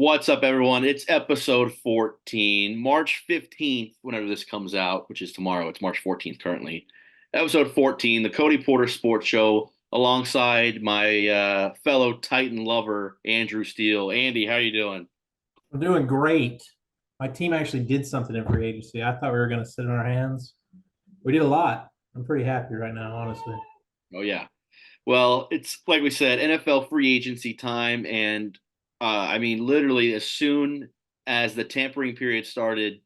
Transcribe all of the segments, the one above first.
What's up, everyone? It's episode 14, March 15th, whenever this comes out, which is tomorrow. It's March 14th currently. Episode 14, the Cody Porter Sports Show, alongside my fellow Titan lover, Andrew Steele. Andy, how you doing? I'm doing great. My team actually did something in free agency. I thought we were going to sit on our hands. We did a lot. I'm pretty happy right now, honestly. Oh, yeah. Well, it's like we said, NFL free agency time. And literally, as soon as the tampering period started,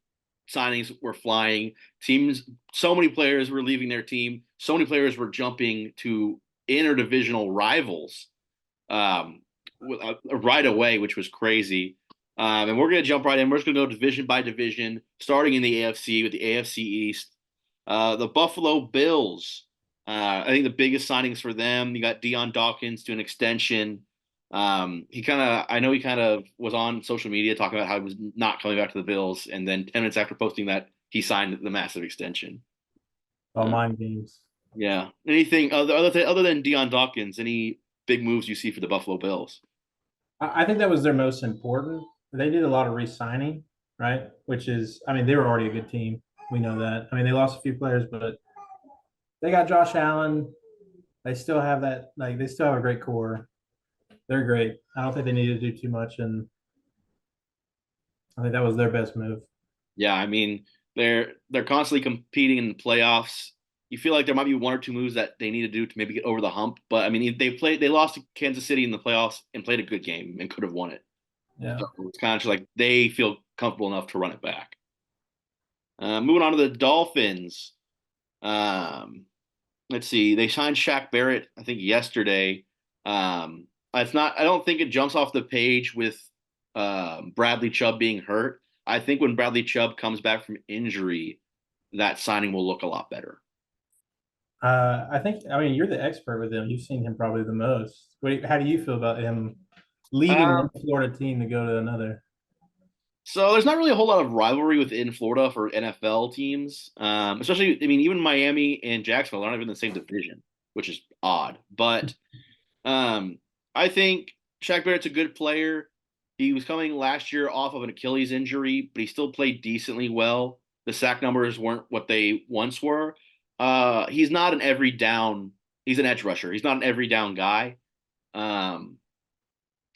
signings were flying. Teams, so many players were leaving their team. So many players were jumping to interdivisional rivals right away, which was crazy. And we're going to jump right in. We're just going to go division by division, starting in the AFC with the AFC East. The Buffalo Bills. I think the biggest signings for them, you got Deion Dawkins to an extension. I know he kind of was on social media talking about how he was not coming back to the Bills, and then 10 minutes after posting that, he signed the massive extension. All Uh, mind games. yeah. Anything other than Deion Dawkins? Any big moves you see for the Buffalo Bills? I think that was their most important. They did a lot of re-signing, right? Which is, I mean, they were already a good team. We know that. I mean, they lost a few players, but they got Josh Allen. They still have that, like, they still have a great core. They're great. I don't think they need to do too much, and I think that was their best move. Yeah, I mean they're constantly competing in the playoffs. You feel like there might be one or two moves that they need to do to maybe get over the hump, but I mean they lost to Kansas City in the playoffs and played a good game and could have won it. Yeah. So it's kind of just like they feel comfortable enough to run it back. Moving on to the Dolphins. Um, let's see. They signed Shaq Barrett, I think, yesterday. It's not. I don't think it jumps off the page with Bradley Chubb being hurt. I think when Bradley Chubb comes back from injury, that signing will look a lot better. I think, I mean, you're the expert with him. You've seen him probably the most. How do you feel about him leaving one Um, Florida team to go to another? so there's not really a whole lot of rivalry within Florida for NFL teams, especially. I mean, even Miami and Jacksonville are not even in the same division, which is odd. But Um, I think Shaq Barrett's a good player. He was coming last year off of an Achilles injury, but he still played decently well. The sack numbers weren't what they once were. He's not an every down. He's an edge rusher. He's not an every down guy. Um,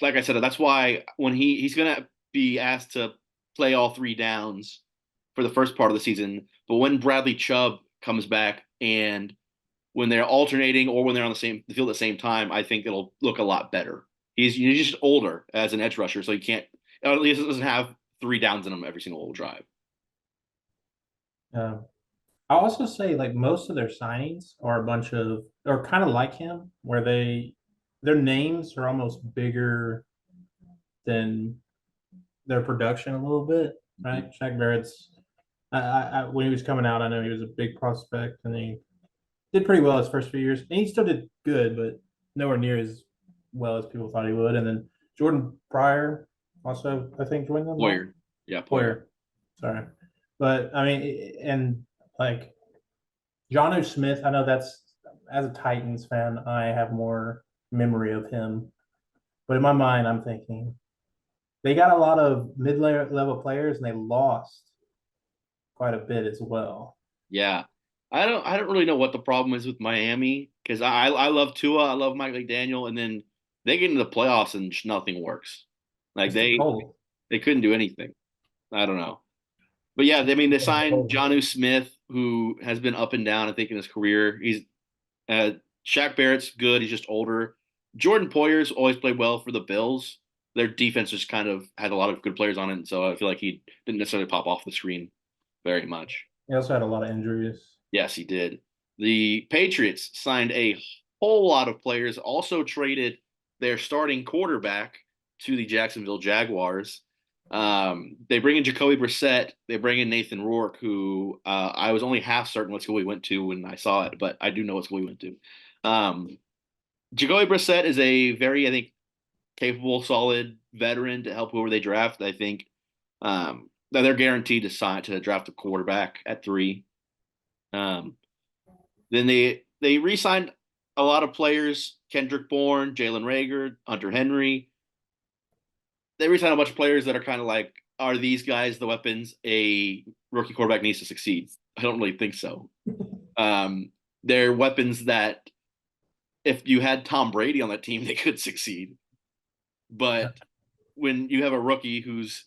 like I said, that's why when he's gonna be asked to play all three downs for the first part of the season, but when Bradley Chubb comes back and when they're alternating or when they're on the field at the same time, I think it'll look a lot better. He's just older as an edge rusher, so he can't at least it doesn't have three downs in him every single drive. Uh, I'll also say like most of their signings are a bunch of or kind of like him, where their names are almost bigger than their production a little bit, right? Shaq Barrett's when he was coming out, I know he was a big prospect and he did pretty well his first few years. And he still did good, but nowhere near as well as people thought he would. And then Jordan Pryor also, I think, joined them, right? Poyer, yeah, Poyer. Poyer, sorry. But I mean, and like John Smith, I know that's as a Titans fan, I have more memory of him. But in my mind, I'm thinking they got a lot of mid-level players and they lost quite a bit as well. Yeah, I don't really know what the problem is with Miami because I love Tua, I love Mike McDaniel, and then they get into the playoffs and just nothing works. Like It's too cold. they couldn't do anything. I don't know. But yeah, I mean, they signed Jonnu Smith, who has been up and down, I think, in his career. Uh, Shaq Barrett's good. He's just older. Jordan Poyer's always played well for the Bills. Their defense just kind of had a lot of good players on it, and so I feel like he didn't necessarily pop off the screen very much. He also had a lot of injuries. Yes, he did. The Patriots signed a whole lot of players, also traded their starting quarterback to the Jacksonville Jaguars. They bring in Jacoby Brissett. They bring in Nathan Rourke, who I was only half certain what school he went to when I saw it, but I do know what school he went to. Um, Jacoby Brissett is a very, I think, capable, solid veteran to help whoever they draft. I think that they're guaranteed to sign to draft a quarterback at 3. Um, then they re-signed a lot of players: Kendrick Bourne, Jalen Rager, Hunter Henry. they re-sign a bunch of players that are kind of like, are these guys the weapons a rookie quarterback needs to succeed? I don't really think so. Um, they're weapons that if you had Tom Brady on that team, they could succeed. But when you have a rookie who's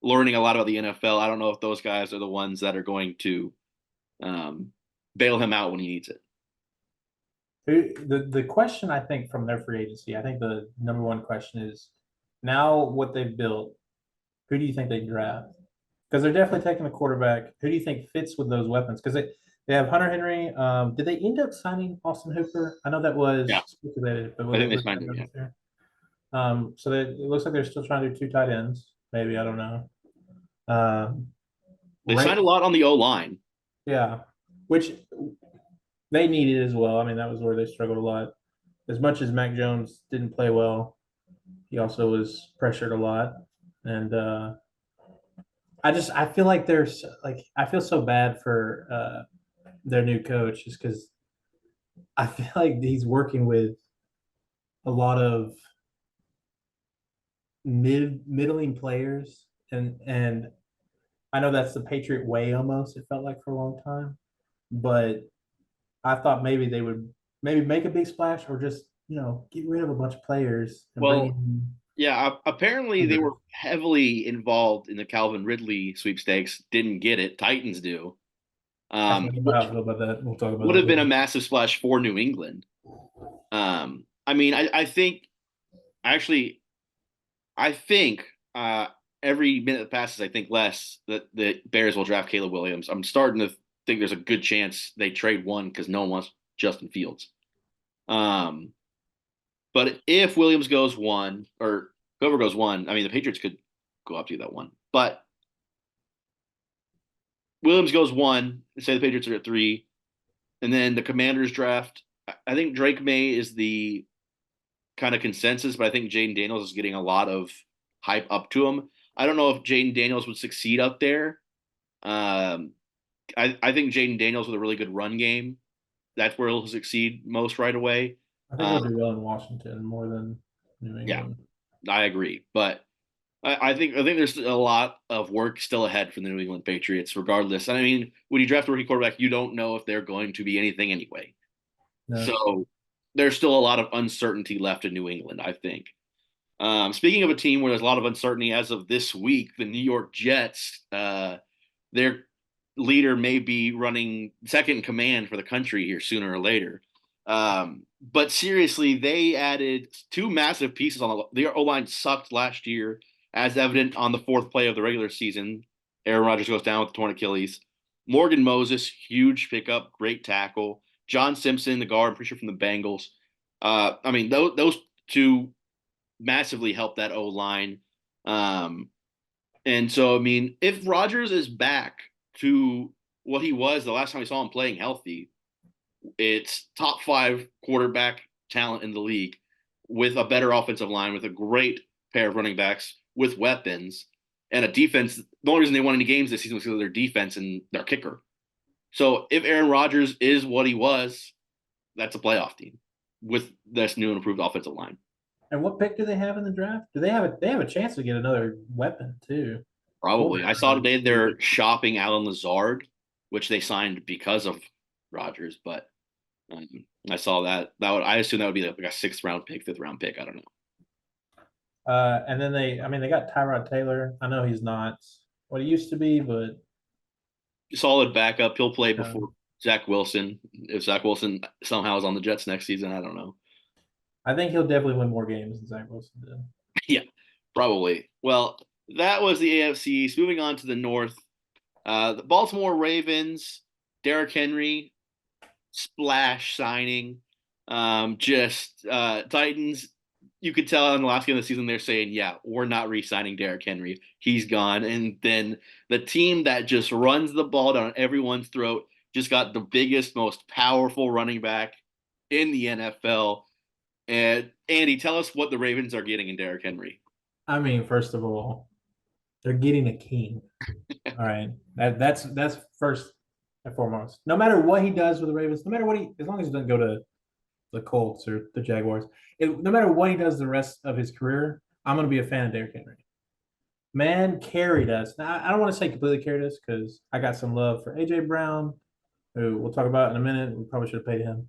learning a lot about the NFL, I don't know if those guys are the ones that are going to um, bail him out when he needs it. The question I think from their free agency, I think the number one question is now what they've built. Who do you think they draft? Because they're definitely taking a quarterback. Who do you think fits with those weapons? Because they have Hunter Henry. Did they end up signing Austin Hooper? I know that was Yeah, speculated, but I was think it they really signed him. Yeah, there? So it looks like they're still trying to do two tight ends. Maybe I don't know. Um, they Ray, signed a lot on the O line. yeah, which they needed as well. I mean, that was where they struggled a lot. As much as Mac Jones didn't play well, he also was pressured a lot, and I feel like there's like I feel so bad for their new coach just because I feel like he's working with a lot of middling players, and I know that's the Patriot way almost. It felt like for a long time, but I thought maybe they would maybe make a big splash or just get rid of a bunch of players and bring Well, in yeah, apparently they were under. heavily involved in the Calvin Ridley sweepstakes. Didn't get it. Titans do. I feel Which about that. We'll talk about would that have been a later. massive splash for New England. I mean, I think actually, I think every minute that passes, I think less that the Bears will draft Caleb Williams. I'm starting to think there's a good chance they trade one because no one wants Justin Fields. Um, but if Williams goes one or whoever goes one, I mean, the Patriots could go up to that one. But Williams goes one, say the Patriots are at three, and then the Commanders draft. I think Drake May is the kind of consensus, but I think Jaden Daniels is getting a lot of hype up to him. I don't know if Jaden Daniels would succeed up there. Um, I think Jaden Daniels with a really good run game, that's where he'll succeed most right away. I think Uh, he'll do well in Washington more than New yeah, England. I agree, but I think there's a lot of work still ahead for the New England Patriots, regardless. I mean, when you draft a rookie quarterback, you don't know if they're going to be anything anyway. No, So there's still a lot of uncertainty left in New England, I think. Speaking of a team where there's a lot of uncertainty as of this week, the New York Jets, their leader may be running second in command for the country here sooner or later. But seriously, they added two massive pieces on the O line sucked last year, as evident on the fourth play of the regular season. Aaron Rodgers goes down with the torn Achilles. Morgan Moses, huge pickup, great tackle. John Simpson, the guard, I'm pretty sure from the Bengals. I mean, those two massively helped that O line. Um, and so, I mean, if Rodgers is back to what he was the last time we saw him playing healthy, it's top five quarterback talent in the league with a better offensive line, with a great pair of running backs, with weapons, and a defense. The only reason they won any games this season was because of their defense and their kicker. So if Aaron Rodgers is what he was, that's a playoff team with this new and improved offensive line. and what pick do they have in the draft? Do they have a chance to get another weapon too? Probably. I saw Quarterback. today they're shopping Alan Lazard, which they signed because of Rodgers, but um, I saw that. I assume that would be like a sixth round pick, fifth round pick. I don't know. And then I mean, they got Tyrod Taylor. I know he's not what he used to be, but Solid backup. He'll play um, before Zach Wilson. If Zach Wilson somehow is on the Jets next season, I don't know. I think he'll definitely win more games than Zach Wilson did. Yeah, probably. Well, that was the AFC. Moving on to the North, the Baltimore Ravens, Derrick Henry, splash signing. Just Titans. You could tell in the last game of the season they're saying, "Yeah, we're not re-signing Derrick Henry. He's gone." And then the team that just runs the ball down everyone's throat just got the biggest, most powerful running back in the NFL. And Andy, tell us what the Ravens are getting in Derrick Henry. I mean, first of all, they're getting a king. All right, that's first and foremost. No matter what he does with the Ravens, no matter what he, as long as he doesn't go to the Colts or the Jaguars, no matter what he does the rest of his career, I'm going to be a fan of Derrick Henry. Man carried us. Now, I don't want to say completely carried us because I got some love for AJ Brown, who we'll talk about in a minute. We probably should have paid him.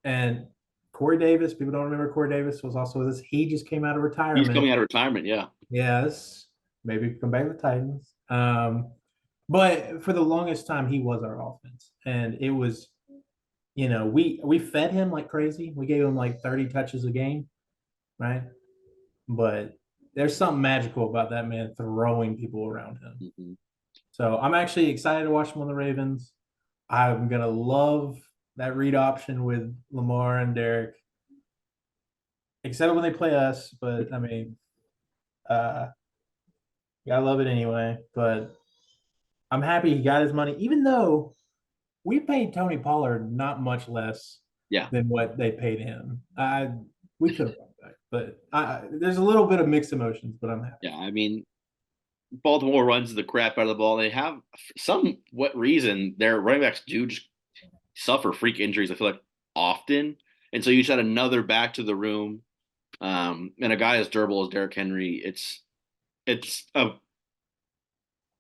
And Corey Davis, people don't remember Corey Davis was also with us. He just came out of He's coming retirement. out of retirement. Yeah. Yes, maybe come back to the Titans. But for the longest time, he was our offense, and it was, we fed him like crazy. We gave him like 30 touches a game, right? But there's something magical about that man throwing people around him. Mhm. So I'm actually excited to watch him on the Ravens. I'm gonna love that read option with Lamar and Derek, except when they play us. But I mean, uh, I love it anyway. But I'm happy he got his money, even though we paid Tony Pollard not much less Yeah. than what they paid him. We could have gone back, but there's a little bit of mixed emotions. But I'm happy. Yeah. I mean, Baltimore runs the crap out of the ball. They have some what reason their running backs do just suffer freak injuries. I feel like often, and so you just add another back to the room, and a guy as durable as Derrick Henry. It's a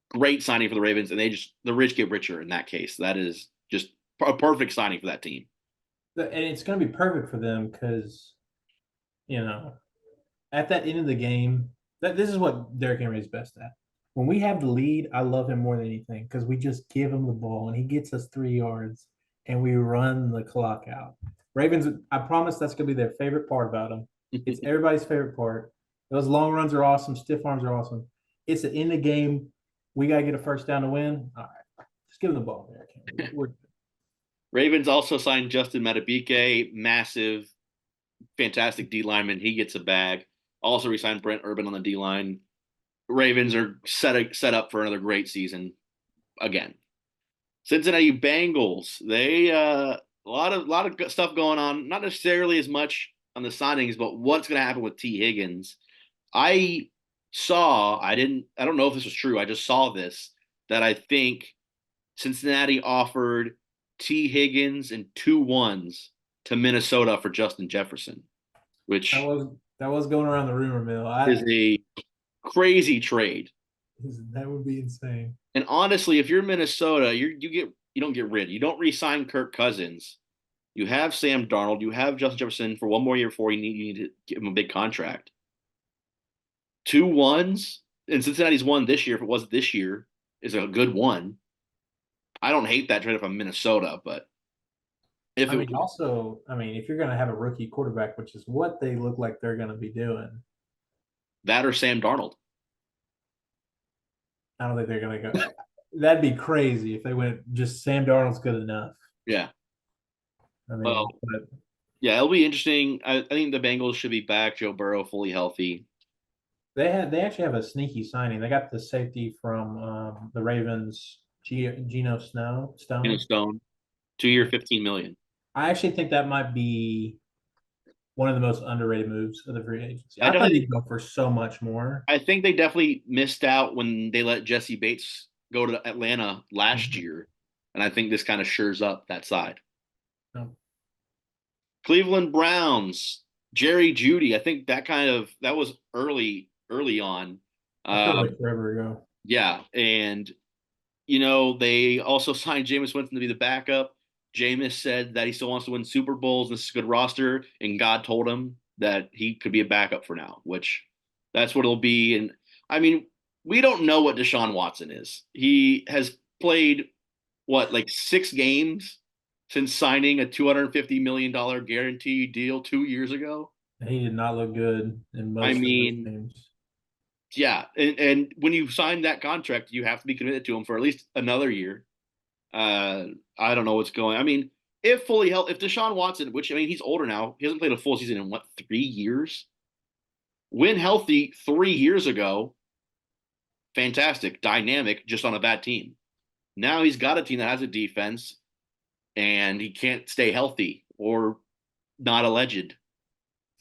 great signing for the Ravens, and the rich get richer in that case. That is just a perfect signing for that team. And it's going to be perfect for them because you know at that end of the game, this is what Derrick Henry is best at. When we have the lead, I love him more than anything because we just give him the ball and he gets us 3 yards and we run the clock out. Ravens, I promise that's going to be their favorite part about them. It's everybody's favorite part. Those long runs are awesome. Stiff arms are awesome. It's the end of the game. We got to get a first down to win. All right. Just give him the ball, Derrick Henry. Ravens also signed Justin Madubuike, massive, fantastic D lineman. He gets a bag. Also resigned Brent Urban on the D line. Ravens are set up for another great season again. Cincinnati Bengals. They a lot of stuff going on. Not necessarily as much on the signings, but what's going to happen with T Higgins? I saw. I don't know if this was true. I just saw this that I think Cincinnati offered T Higgins and 2 1s to Minnesota for Justin Jefferson, That which was that was going around the rumor mill. is a crazy trade. That would be insane. And honestly, if you're Minnesota, you don't get rid. You don't re-sign Kirk Cousins. You have Sam Darnold. You have Justin Jefferson for one more year before you need to give him a big contract. 2 1s, and Cincinnati's won this year. If it was this year, is a good one. I don't hate that trade from Minnesota, but if I it mean, was also, if you're going to have a rookie quarterback, which is what they look like they're going to be doing, that or Sam Darnold, I don't think they're going to go. That'd be crazy if they went just Sam Darnold's good enough. yeah. Well, But yeah, it'll be interesting. I think the Bengals should be back. Joe Burrow fully healthy. they actually have a sneaky signing. They got the safety from the Ravens, Geno Stone. Stone, 2 year, 15 million. I actually think that might be one of the most underrated moves of the free agency. I I thought definitely he'd go for so much more. I think they definitely missed out when they let Jesse Bates go to Atlanta last year, and I think this kind of shores up that side. No, Cleveland Browns, Jerry Judy. I think that was early on. that feels Um, like forever ago. yeah, and they also signed Jameis Winston to be the backup. Jameis said that he still wants to win Super Bowls. This is a good roster, and God told him that he could be a backup for now, which that's what it'll be. And I mean, we don't know what Deshaun Watson is. He has played like 6 games since signing a $250 million guarantee deal 2 years ago. And he did not look good in I most of those mean, games. yeah, and when you sign that contract, you have to be committed to him for at least another year. I don't know what's going. I mean, if fully healthy, if Deshaun Watson, which I mean, he's older now, he hasn't played a full season in 3 years. When healthy 3 years ago, fantastic, dynamic, just on a bad team. Now he's got a team that has a defense, and he can't stay healthy or not alleged.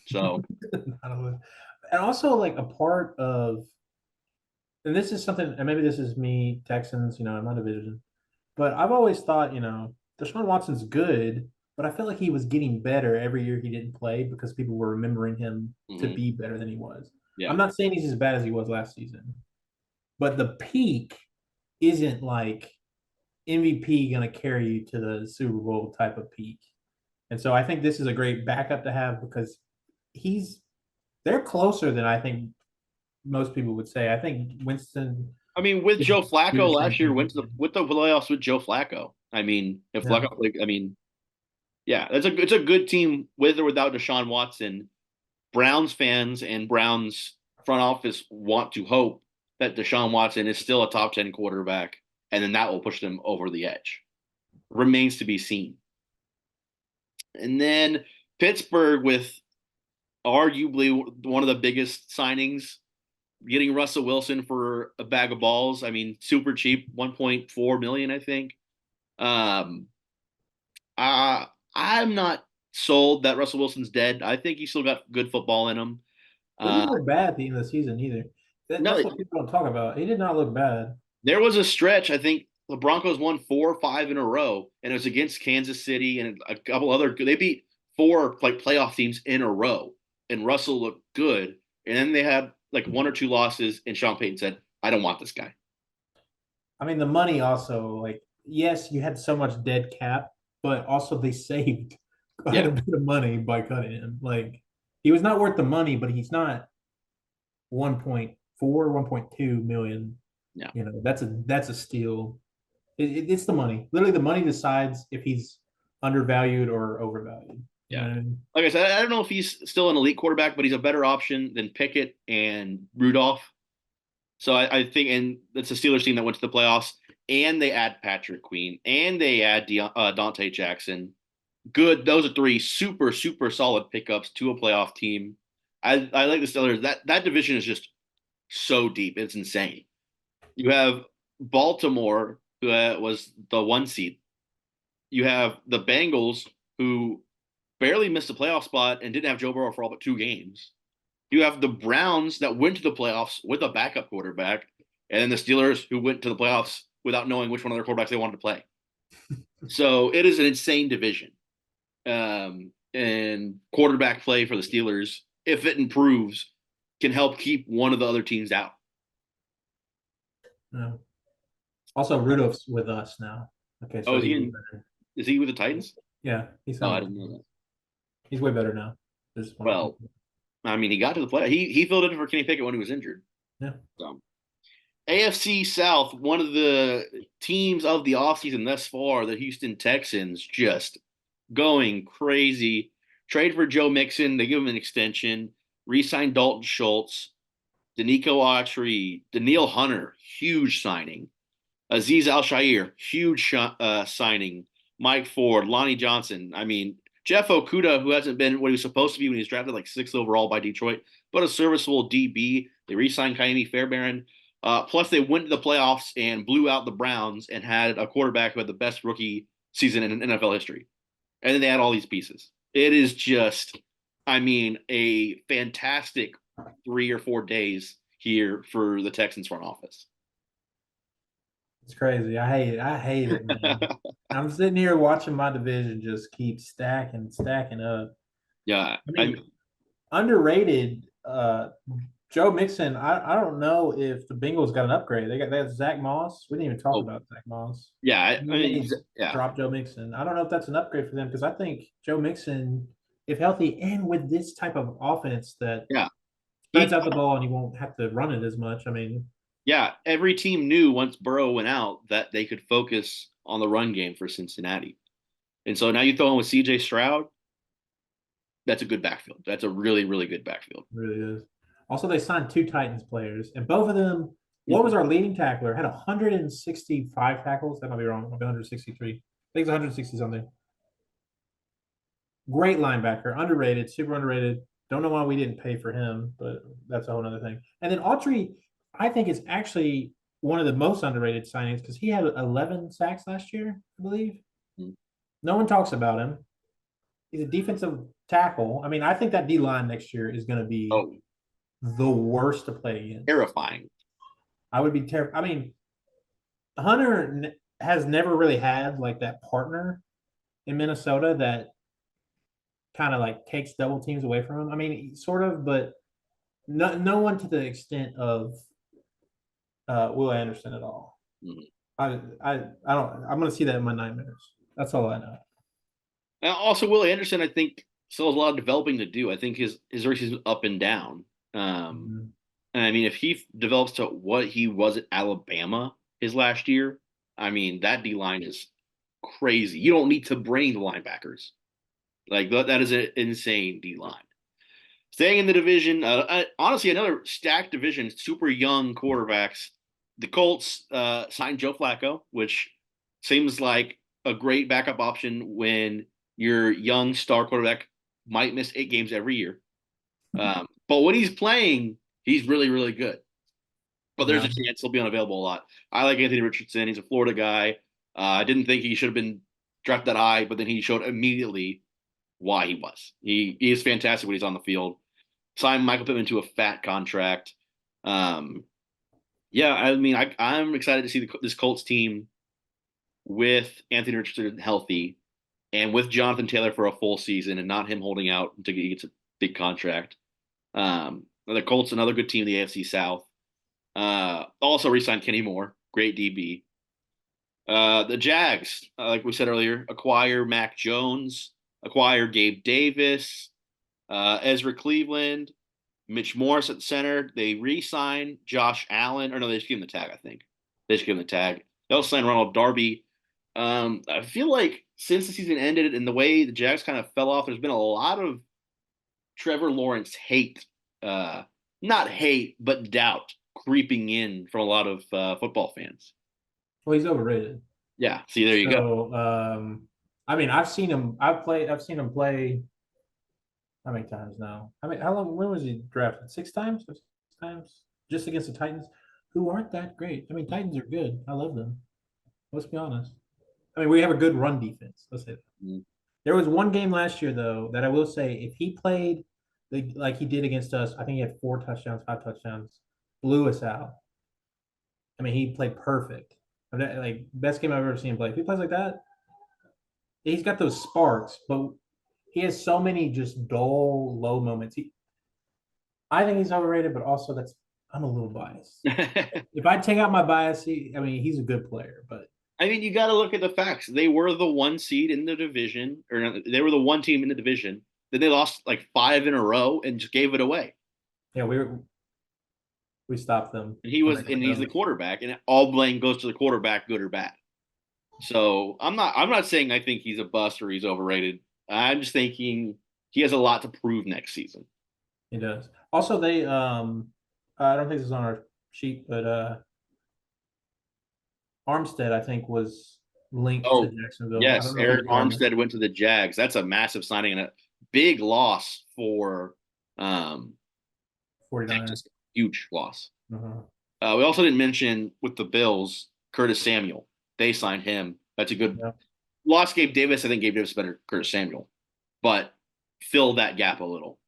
So And also, like a part of, and this is something, and maybe this is me, Texans, in my division, but I've always thought, Deshaun Watson's good, but I felt like he was getting better every year he didn't play because people were remembering him to mhm, be better than he was. Yeah. I'm not saying he's as bad as he was last season, but the peak isn't like MVP going to carry you to the Super Bowl type of peak. And so I think this is a great backup to have because he's they're closer than I think most people would say. I think Winston I mean, with could Joe do the Flacco same last year, thing. went to the playoffs with Joe Flacco. I mean, if Yeah. Flacco, like, I mean, yeah, it's a good team with or without Deshaun Watson. Browns fans and Browns front office want to hope that Deshaun Watson is still a top 10 quarterback, and then that will push them over the edge. Remains to be seen. And then Pittsburgh with arguably one of the biggest signings, getting Russell Wilson for a bag of balls. I mean, super cheap, 1.4 million, I think. Um, I'm not sold that Russell Wilson's dead. I think he's still got good football in him. He didn't Uh, look bad at the end of the season either. no, That's what people don't talk about. He did not look bad. there was a stretch. I think the Broncos won 4 or 5 in a row, and it was against Kansas City and a couple other. They beat 4 like playoff teams in a row, and Russell looked good. And then they had like 1 or 2 losses, and Sean Payton said, "I don't want this guy." I mean, the money also, like, yes, you had so much dead cap, but also they saved quite Yeah, a bit of money by cutting him. Like, he was not worth the money, but he's not 1.4, 1.2 million. yeah, You know, that's a steal. It's the money. Literally, the money decides if he's undervalued or overvalued. You know yeah. what I mean? Like I said, I don't know if he's still an elite quarterback, but he's a better option than Pickett and Rudolph. So I think, and that's a Steelers team that went to the playoffs, and they add Patrick Queen, and they add Dante Jackson. Good. Those are 3 super, super solid pickups to a playoff team. I like the Steelers. That division is just so deep. It's insane. You have Baltimore, who was the 1 seed. You have the Bengals, who barely missed a playoff spot and didn't have Joe Burrow for all but 2 games. You have the Browns that went to the playoffs with a backup quarterback, and then the Steelers who went to the playoffs without knowing which one of their quarterbacks they wanted to play. So it is an insane division. And quarterback play for the Steelers, if it improves, can help keep one of the other teams out. No. Also, Rudolph's with us now. Okay, Oh, so he's better. is he with the Titans? Yeah, he's Oh, I not. didn't know that. He's way better now. This one. Well, I mean, he got to the play. He filled in for Kenny Pickett when he was injured. Yeah. So AFC South, one of the teams of the offseason thus far, the Houston Texans, just going crazy. Trade for Joe Mixon. They give him an extension. Re-sign Dalton Schultz. Danico Autry. Daniil Hunter, huge signing. Aziz Al-Shaair, huge signing. Mike Ford, Lonnie Johnson. I mean, Jeff Okuda, who hasn't been what he was supposed to be when he was drafted like 6th overall by Detroit, but a serviceable DB. They re-signed Kaimi Fairbairn. Plus, they went to the playoffs and blew out the Browns and had a quarterback who had the best rookie season in NFL history. And then they had all these pieces. It is just, I mean, a fantastic 3 or 4 days here for the Texans front office. It's crazy. I hate it. I hate it, man. I'm sitting here watching my division just keep stacking up. Yeah, I mean, underrated. Joe Mixon. I don't know if the Bengals got an upgrade. They have Zach Moss. We didn't even talk about Zach Moss. yeah. I mean, They yeah, dropped Joe Mixon. I don't know if that's an upgrade for them because I think Joe Mixon, if healthy and with this type of offense that yeah. spreads out the ball and you won't have to run it as much. I mean, Yeah, every team knew once Burrow went out that they could focus on the run game for Cincinnati. And so now you throw in with CJ Stroud, that's a good backfield. That's a really, really good backfield. it really is. Also, they signed 2 Titans players, and both of them. What was our leading tackler? Had 165 tackles. That might be wrong. Might be 163. I think it's 160 something. Great linebacker, underrated, super underrated. Don't know why we didn't pay for him, but that's a whole other thing. And then Autry, I think is actually one of the most underrated signings because he had 11 sacks last year, I believe. Mhm. No one talks about him. He's a defensive tackle. I mean, I think that D line next year is going to be Oh, the worst to play against. terrifying. I would be terrified. I mean, Hunter has never really had like that partner in Minnesota that kind of like takes double teams away from him. I mean, sort of, but no one to the extent of Will Anderson at all. Mhm. I don't. I'm gonna see that in my nightmares. That's all I know. And also, Will Anderson, I think, still has a lot of developing to do. I think his race is up and down. Um, Mhm. and I mean, if he develops to what he was at Alabama his last year, I mean, that D line is crazy. You don't need to bring the linebackers. Like that is an insane D line. Staying in the division, honestly, another stacked division, super young quarterbacks. The Colts signed Joe Flacco, which seems like a great backup option when your young star quarterback might miss 8 games every year. But when he's playing, he's really, really good. But there's Yeah. a chance he'll be unavailable a lot. I like Anthony Richardson. He's a Florida guy. I didn't think he should have been drafted that high, but then he showed immediately why he was. He is fantastic when he's on the field. Signed Michael Pittman to a fat contract. Um, yeah, I mean, I'm excited to see this Colts team with Anthony Richardson healthy and with Jonathan Taylor for a full season and not him holding out until he gets a big contract. The Colts, another good team in the AFC South. Also re-signed Kenny Moore, great DB. The Jags, like we said earlier, acquire Mac Jones, acquire Gabe Davis, Ezra Cleveland, Mitch Morris at center. They re-sign Josh Allen, or no, they just give him the tag. I think they just give him the tag. They also signed Ronald Darby. I feel like since the season ended and the way the Jags kind of fell off, there's been a lot of Trevor Lawrence hate, uh, not hate, but doubt creeping in from a lot of football fans. Well, he's overrated. Yeah, see, there you go. So, I mean, I've seen him. I've seen him play. How many times now? I mean, how long? When was he drafted? 6 times? 6 times? Just against the Titans, who aren't that great. I mean, Titans are good. I love them. Let's be honest. I mean, we have a good run defense. Let's say that. Mm. There was one game last year though that I will say, if he played like he did against us, I think he had 4 touchdowns, 5 touchdowns, blew us out. I mean, he played perfect. I mean, like best game I've ever seen him play. If he plays like that, he's got those sparks, but he has so many just dull, low moments. I think he's overrated, but also I'm a little biased. If I take out my bias, I mean, he's a good player, but I mean, you got to look at the facts. They were the 1 seed in the division, or no, they were the one team in the division. Then they lost like 5 in a row and just gave it away. yeah, we stopped them And he's the quarterback, and all blame goes to the quarterback, good or bad. So I'm not saying I think he's a bust or he's overrated. I'm just thinking he has a lot to prove next season. He does. Also, I don't think this is on our sheet, but Armstead, I think, was linked to Oh, Jacksonville. I yes, don't know if Eric he's going there. Armstead went to the Jags. That's a massive signing and a big loss for um, 49ers. Texas. Huge loss. Uh-huh. We also didn't mention with the Bills, Curtis Samuel. They signed him. That's a good Yeah. loss. Gabe Davis, I think Gabe Davis is better than Curtis Samuel, but fill that gap a little.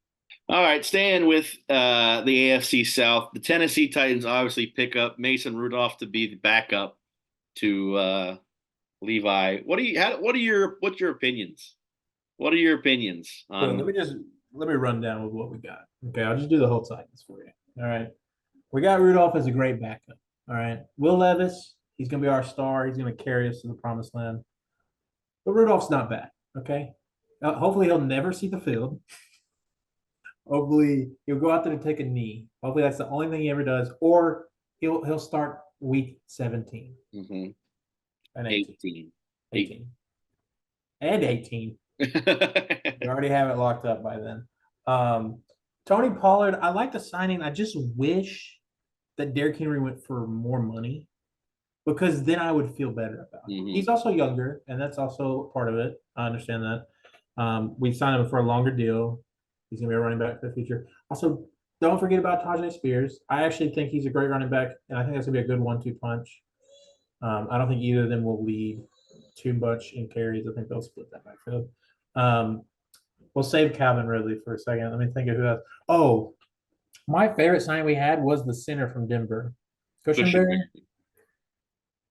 All right, staying with the AFC South, the Tennessee Titans obviously pick up Mason Rudolph to be the backup to Levi. What's your opinions? What are your opinions So on? let me run down with what we got. Okay, I'll just do the whole Titans for you. All right. We got Rudolph as a great backup. All right. Will Levis, he's gonna be our star. He's gonna carry us to the promised land. But Rudolph's not bad. Okay. Hopefully he'll never see the field. Hopefully he'll go out there and take a knee. Hopefully that's the only thing he ever does. Or he'll start week 17 Mhm, and 18. 18. 18. And 18. We already have it locked up by then. Um, Tony Pollard, I like the signing. I just wish that Derrick Henry went for more money because then I would feel better about it. Mhm. He's also younger, and that's also part of it. I understand that. We signed him for a longer deal. He's going to be a running back for the future. Also, don't forget about Tajay Spears. I actually think he's a great running back, and I think that's going to be a good 1-2 punch. I don't think either of them will lead too much in carries. I think they'll split that backfield. Um, we'll save Calvin Ridley for a second. Let me think of who else. Oh, my favorite sign we had was the center from Denver, Cushion. Cushenberry.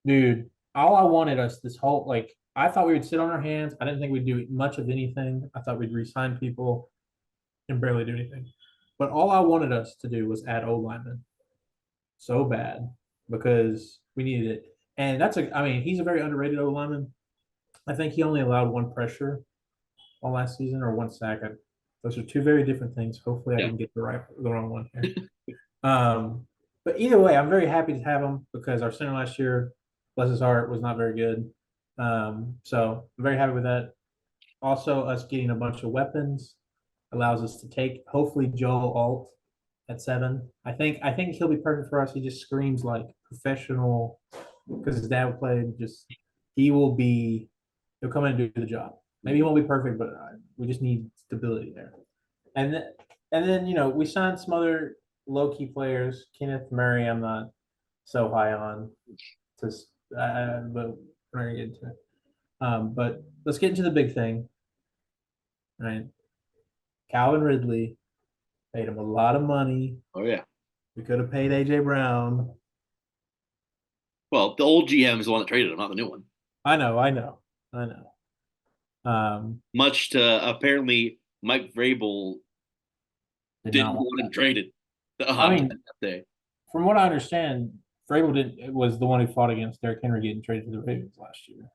Dude, all I wanted us this whole I thought we would sit on our hands. I didn't think we'd do much of anything. I thought we'd re-sign people and barely do anything. But all I wanted us to do was add O linemen so bad because we needed it. And I mean, he's a very underrated O lineman. I think he only allowed one pressure all last season or one sack. Those are two very different things. Hopefully, I Yeah. didn't get the wrong one here. Um, but either way, I'm very happy to have him because our center last year, bless his heart, was not very good. So I'm very happy with that. Also, us getting a bunch of weapons allows us to take hopefully Joel Alt at 7. I think he'll be perfect for us. He just screams like professional because his dad played. Just he will be. He'll come in and do the job. Maybe he won't be perfect, but we just need stability there. And then, we signed some other low key players. Kenneth Murray, I'm not so high on. Just, but we're not gonna get into it. But let's get into the big thing. Right, Calvin Ridley paid him a lot of money. Oh yeah. We could have paid AJ Brown. Well, the old GM is the one that traded him, not the new one. I know, I know, I know. Much to apparently Mike Vrabel Did didn't not want want him that. traded I mean, that day. from what I understand, Vrabel was the one who fought against Derrick Henry getting traded to the Ravens last year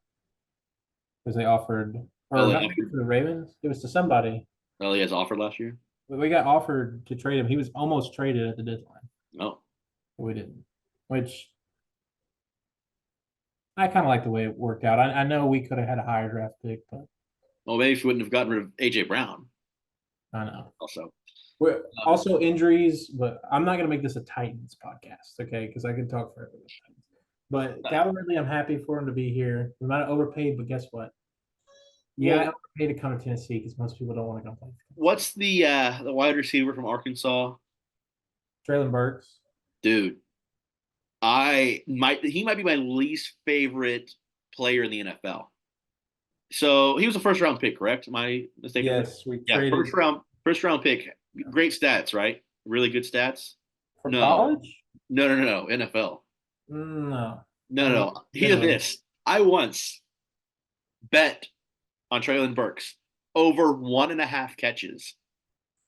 because they offered, or Oh, not to the Ravens. It was to somebody. he has offered last year. We got offered to trade him. He was almost traded at the deadline. No. But we didn't, which I kind of like the way it worked out. I know we could have had a higher draft pick, but Well, maybe if we wouldn't have gotten rid of AJ Brown. I know. Also, We're also injuries, but I'm not going to make this a Titans podcast, okay? Because I can talk forever. But Calvin Ridley, I'm happy for him to be here. We might have overpaid, but guess what? Yeah, I overpaid to come to Tennessee because most people don't want to come play. What's the wide receiver from Arkansas? Traylon Burks. Dude, he might be my least favorite player in the NFL. So he was a first round pick, correct? Am I mistaken? Yes, we Yeah, traded first round pick. Great stats, right? Really good stats. for No, college. no, NFL. No, No. Hear this. I once bet on Traylon Burks over 1.5 catches.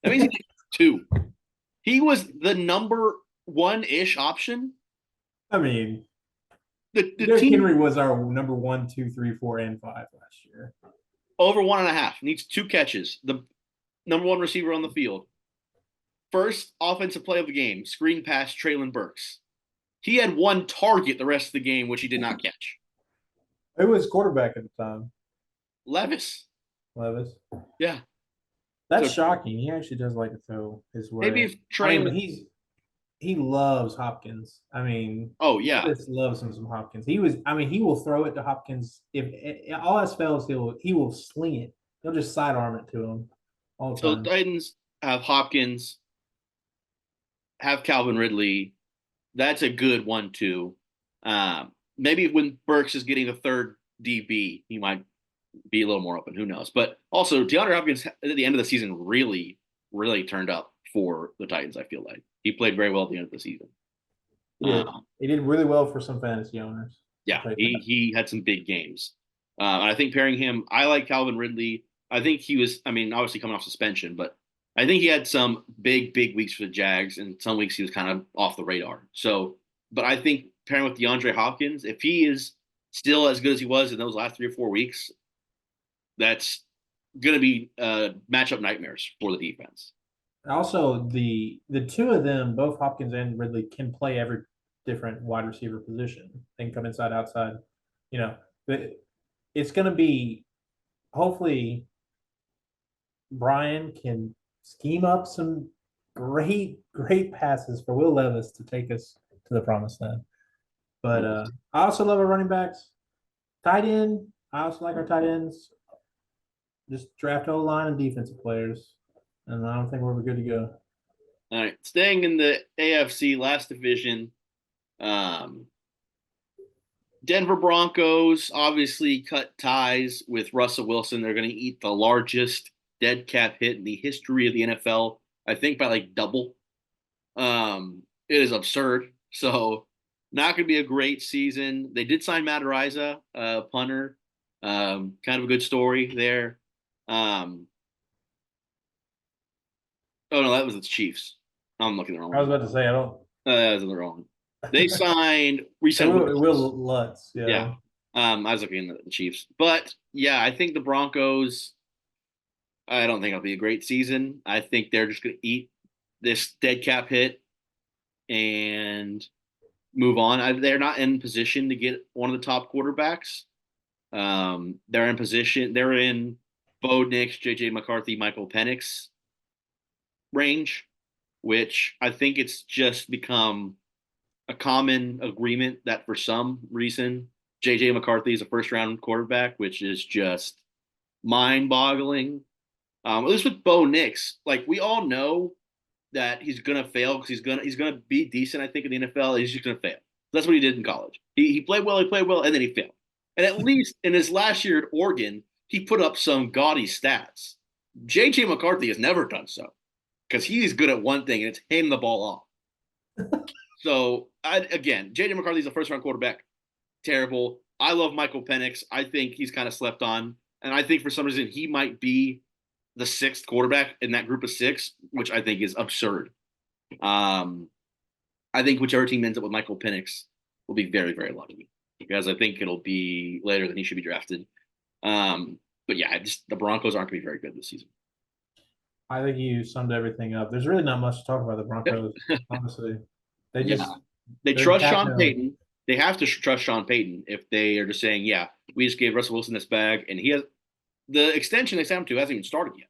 That means he did 2. He was the number 1-ish option. I mean, The Derrick team Henry was our number 1, 2, 3, 4, and 5 last year. over 1.5 needs 2 catches. The number 1 receiver on the field. First offensive play of the game, screen pass Traylon Burks. He had 1 target the rest of the game, which he did not catch. Who was quarterback at the time? Levis. Yeah. That's shocking. He actually does like to throw his way. Maybe if Trey he loves Hopkins. I mean, oh yeah, he just loves him some Hopkins. He will throw it to Hopkins if all else fails. He will sling it. He'll just sidearm it to him all the so time. the Titans have Hopkins, have Calvin Ridley. That's a good 1-2. Maybe when Burks is getting the third DB, he might be a little more open. Who knows? But also, DeAndre Hopkins at the end of the season really, really turned up for the Titans. I feel like he played very well at the end of the season. He did really well for some fantasy owners. Yeah, he had some big games. I think pairing him, I like Calvin Ridley. I think he was, I mean, obviously coming off suspension, but I think he had some big weeks for the Jags, and some weeks he was kind of off the radar. So, but I think pairing with DeAndre Hopkins, if he is still as good as he was in those last 3 or 4 weeks, that's going to be matchup nightmares for the defense. Also, the two of them, both Hopkins and Ridley, can play every different wide receiver position. They can come inside, outside. It's going to be hopefully Brian can scheme up some great passes for Will Levis to take us to the promised land. But I also love our running backs. Tight end, I also like our tight ends. Just draft O-line and defensive players, and I don't think we're good to go. All right, staying in the AFC last division, Denver Broncos obviously cut ties with Russell Wilson. They're going to eat the largest dead cap hit in the history of the NFL, I think by like double. It is absurd. So not going to be a great season. They did sign Matt Araiza, punter. Kind of a good story there. Oh no, that was the Chiefs. I'm looking at the wrong I was one. about to say I don't. That was the wrong. They signed. We It said will, Willis. Lutz, Yeah. yeah. I was looking at the Chiefs, but yeah, I think the Broncos. I don't think it'll be a great season. I think they're just going to eat this dead cap hit and move on. They're not in position to get one of the top quarterbacks. They're in position. They're in Bo Nix, JJ McCarthy, Michael Penix range, which I think it's just become a common agreement that for some reason JJ McCarthy is a first round quarterback, which is just mind boggling. At least with Bo Nix, like we all know that he's gonna fail because he's gonna be decent. I think in the NFL, he's just gonna fail. That's what he did in college. He played well, and then he failed. And at least in his last year at Oregon, he put up some gaudy stats. JJ McCarthy has never done so because he's good at one thing, and it's handing the ball off. So again, JJ McCarthy's a first round quarterback. Terrible. I love Michael Penix. I think he's kind of slept on, and I think for some reason he might be the sixth quarterback in that group of six, which I think is absurd. Um, I think whichever team ends up with Michael Penix will be very, very lucky because I think it'll be later than he should be drafted. But yeah, the Broncos aren't going to be very good this season. I think you summed everything up. There's really not much to talk about the Broncos, Yep. honestly. They Yeah, just they they're trust tapping Sean Payton. They have to trust Sean Payton if they are just saying, "Yeah, we just gave Russell Wilson this bag, and he has the extension they signed him to hasn't even started yet."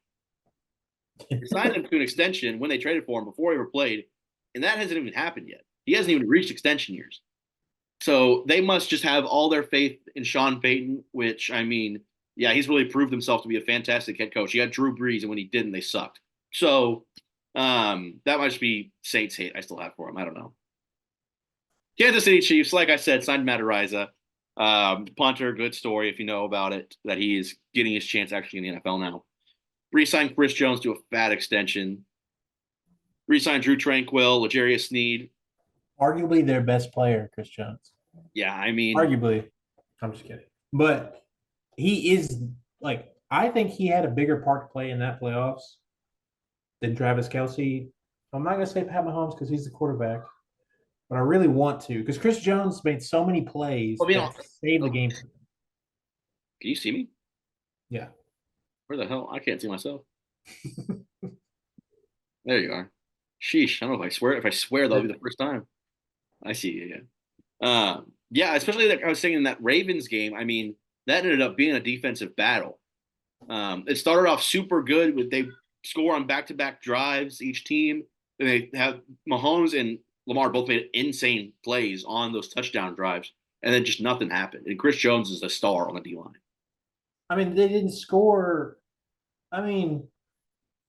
They signed him to an extension when they traded for him before he ever played, and that hasn't even happened yet. He hasn't even reached extension years. So they must just have all their faith in Sean Payton, which I mean, yeah, he's really proved himself to be a fantastic head coach. He had Drew Brees, and when he didn't, they sucked. So that might just be Saints hate I still have for him. I don't know. Kansas City Chiefs, like I said, signed Matt Araiza. Punter, good story if you know about it, that he is getting his chance actually in the NFL now. Re-signed Chris Jones to a fat extension. Re-signed Drew Tranquill, L'Jarius Sneed. arguably their best player, Chris Jones. Yeah, I mean, Arguably, I'm just kidding, but he is like I think he had a bigger part to play in that playoffs than Travis Kelsey. I'm not gonna say Pat Mahomes because he's the quarterback, but I really want to because Chris Jones made so many plays I mean, that saved the game for them. can you see me? Yeah. Where the hell? I can't see myself. There you are. Sheesh. I don't know if I swear. If I swear, that'll be the first time. I see you again. Yeah, especially like I was saying in that Ravens game. I mean, that ended up being a defensive battle. It started off super good with they score on back-to-back drives each team, and they have Mahomes and Lamar both made insane plays on those touchdown drives, and then just nothing happened. And Chris Jones is a star on the D line. I mean, they didn't score. I mean,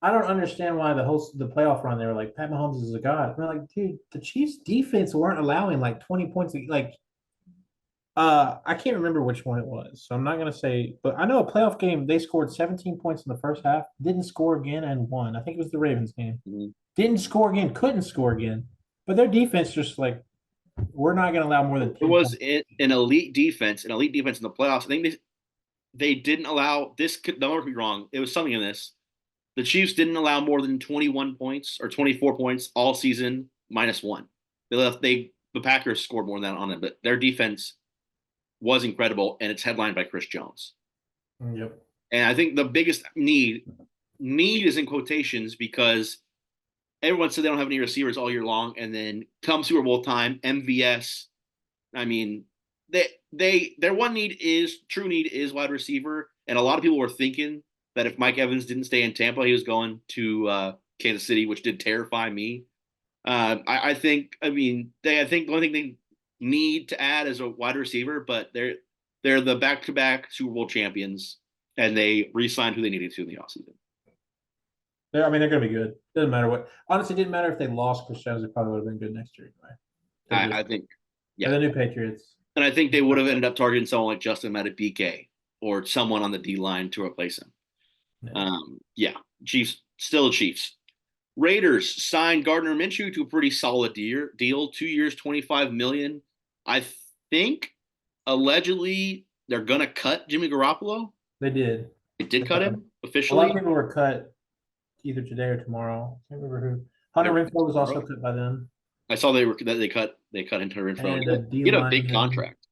I don't understand why the playoff run they were like Pat Mahomes is a god. We're like, dude, the Chiefs defense weren't allowing like 20 points. Like, I can't remember which one it was, so I'm not gonna say. But I know a playoff game they scored 17 points in the first half, didn't score again, and won. I think it was the Ravens game. Mm-hmm. Didn't score again, couldn't score again. But their defense just like we're not gonna allow more than It 10 was points. an elite defense, in the playoffs. I think they didn't allow this. Don't get me wrong. It was something in this. The Chiefs didn't allow more than 21 points or 24 points all season minus one. The Packers scored more than that on them, but their defense was incredible, and it's headlined by Chris Jones. Yep. And I think the biggest need is in quotations because everyone said they don't have any receivers all year long, and then come Super Bowl time, MVS. I mean, their one true need is wide receiver, and a lot of people were thinking that if Mike Evans didn't stay in Tampa, he was going to Kansas City, which did terrify me. I think I think the only thing they need to add is a wide receiver, but they're the back-to-back Super Bowl champions, and they re-signed who they needed to in the offseason. I mean, they're gonna be good. Doesn't matter what. Honestly, it didn't matter if they lost Chris Jones. They probably would have been good next year anyway. I think, They're yeah, the new Patriots. and I think they would have ended up targeting someone like Justin Madubuike or someone on the D line to replace him. Yeah. Yeah, Chiefs still Chiefs. Raiders signed Gardner Minshew to a pretty solid deal, 2 years, $25 million. I think allegedly they're gonna cut Jimmy Garoppolo. They did. They did cut him A lot officially. of people were cut either today or tomorrow. I can't remember who. Hunter They're Renfro was also tomorrow. cut by them, I saw they cut into Renfro. and a D He had a big lineman. contract.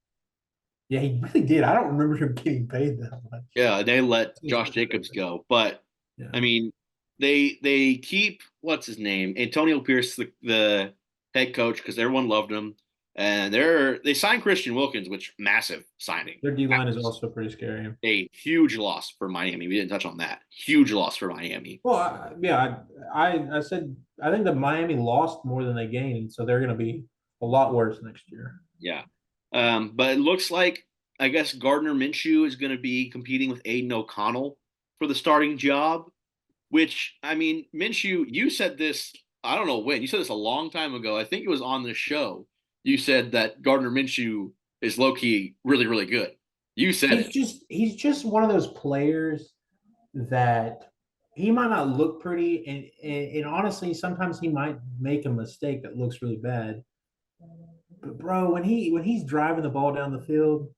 Yeah, he really did. I don't remember him getting paid that much. Yeah, they let It's Josh Jacobs go, but Yeah, I mean, they keep what's his name, Antonio Pierce, the head coach, because everyone loved him, and they signed Christian Wilkins, which massive signing. their D That line is was also pretty scary. a huge loss for Miami. We didn't touch on that. Huge loss for Miami. Well, yeah, I said I think the Miami lost more than they gained, so they're going to be a lot worse next year. Yeah, but it looks like I guess Gardner Minshew is going to be competing with Aiden O'Connell for the starting job. Which I mean, Minshew, you said this. I don't know when. You said this a long time ago. I think it was on the show. You said that Gardner Minshew is low key really, really good. You said it. He's just one of those players that he might not look pretty, and honestly, sometimes he might make a mistake that looks really bad. But bro, when he's driving the ball down the field,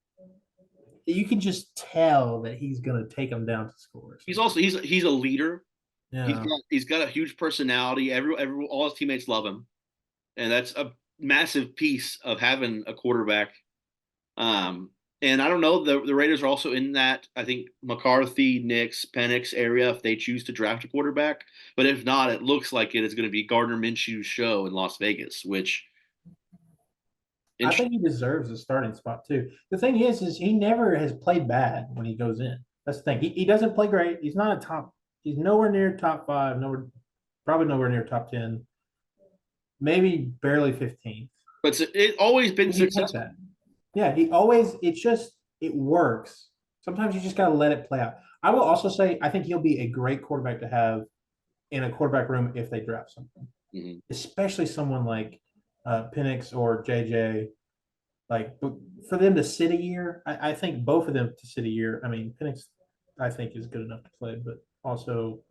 you can just tell that he's gonna take them down to score. He's a leader. Yeah, He's got a huge personality. Every all his teammates love him, and that's a massive piece of having a quarterback. Um, and I don't know, the Raiders are also in that, I think, McCarthy, Nix, Penix area if they choose to draft a quarterback. But if not, it looks like it is going to be Gardner Minshew's show in Las Vegas, which I interesting. think he deserves a starting spot too. The thing is he never has played bad when he goes in. That's the thing. He doesn't play great. He's not a top. He's nowhere near top five. Nowhere, probably nowhere near top 10. Maybe barely 15th. But it's always been You take successful. that. Yeah, he always. It's just it works. Sometimes you just gotta let it play out. I will also say I think he'll be a great quarterback to have in a quarterback room if they draft something, Mm-hmm. especially someone like Penix or JJ. Like for them to sit a year, I think both of them to sit a year. I mean, Penix, I think is good enough to play, but also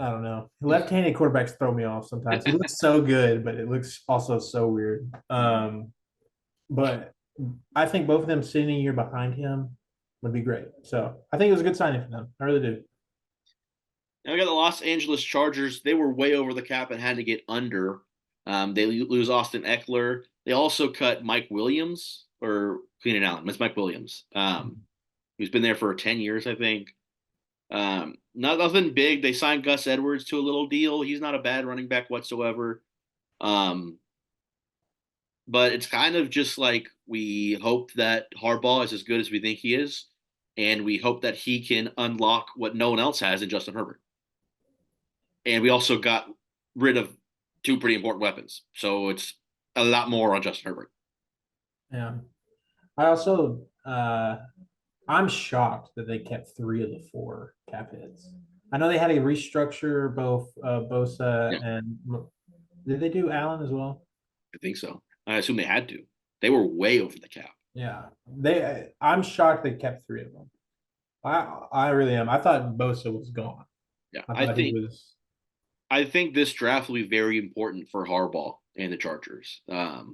I don't know. Left-handed quarterbacks throw me off sometimes. He looks so good, but it looks also so weird. But I think both of them sitting a year behind him would be great. So I think it was a good signing for them. I really do. Now we got the Los Angeles Chargers. They were way over the cap and had to get under. They lose Austin Eckler. They also cut Mike Williams or Keenan Allen. It's Mike Williams. Who's been there for 10 years, I think. Not nothing big. They signed Gus Edwards to a little deal. He's not a bad running back whatsoever. Um, but it's kind of just like we hope that Harbaugh is as good as we think he is, and we hope that he can unlock what no one else has in Justin Herbert. And we also got rid of two pretty important weapons, so it's a lot more on Justin Herbert. Yeah. I also I'm shocked that they kept three of the four cap hits. I know they had to restructure both Bosa Yeah, and did they do Allen as well? I think so. I assume they had to. They were way over the cap. Yeah, I'm shocked they kept three of them. I really am. I thought Bosa was gone. Yeah, I I thought he think was. I think this draft will be very important for Harbaugh and the Chargers. Because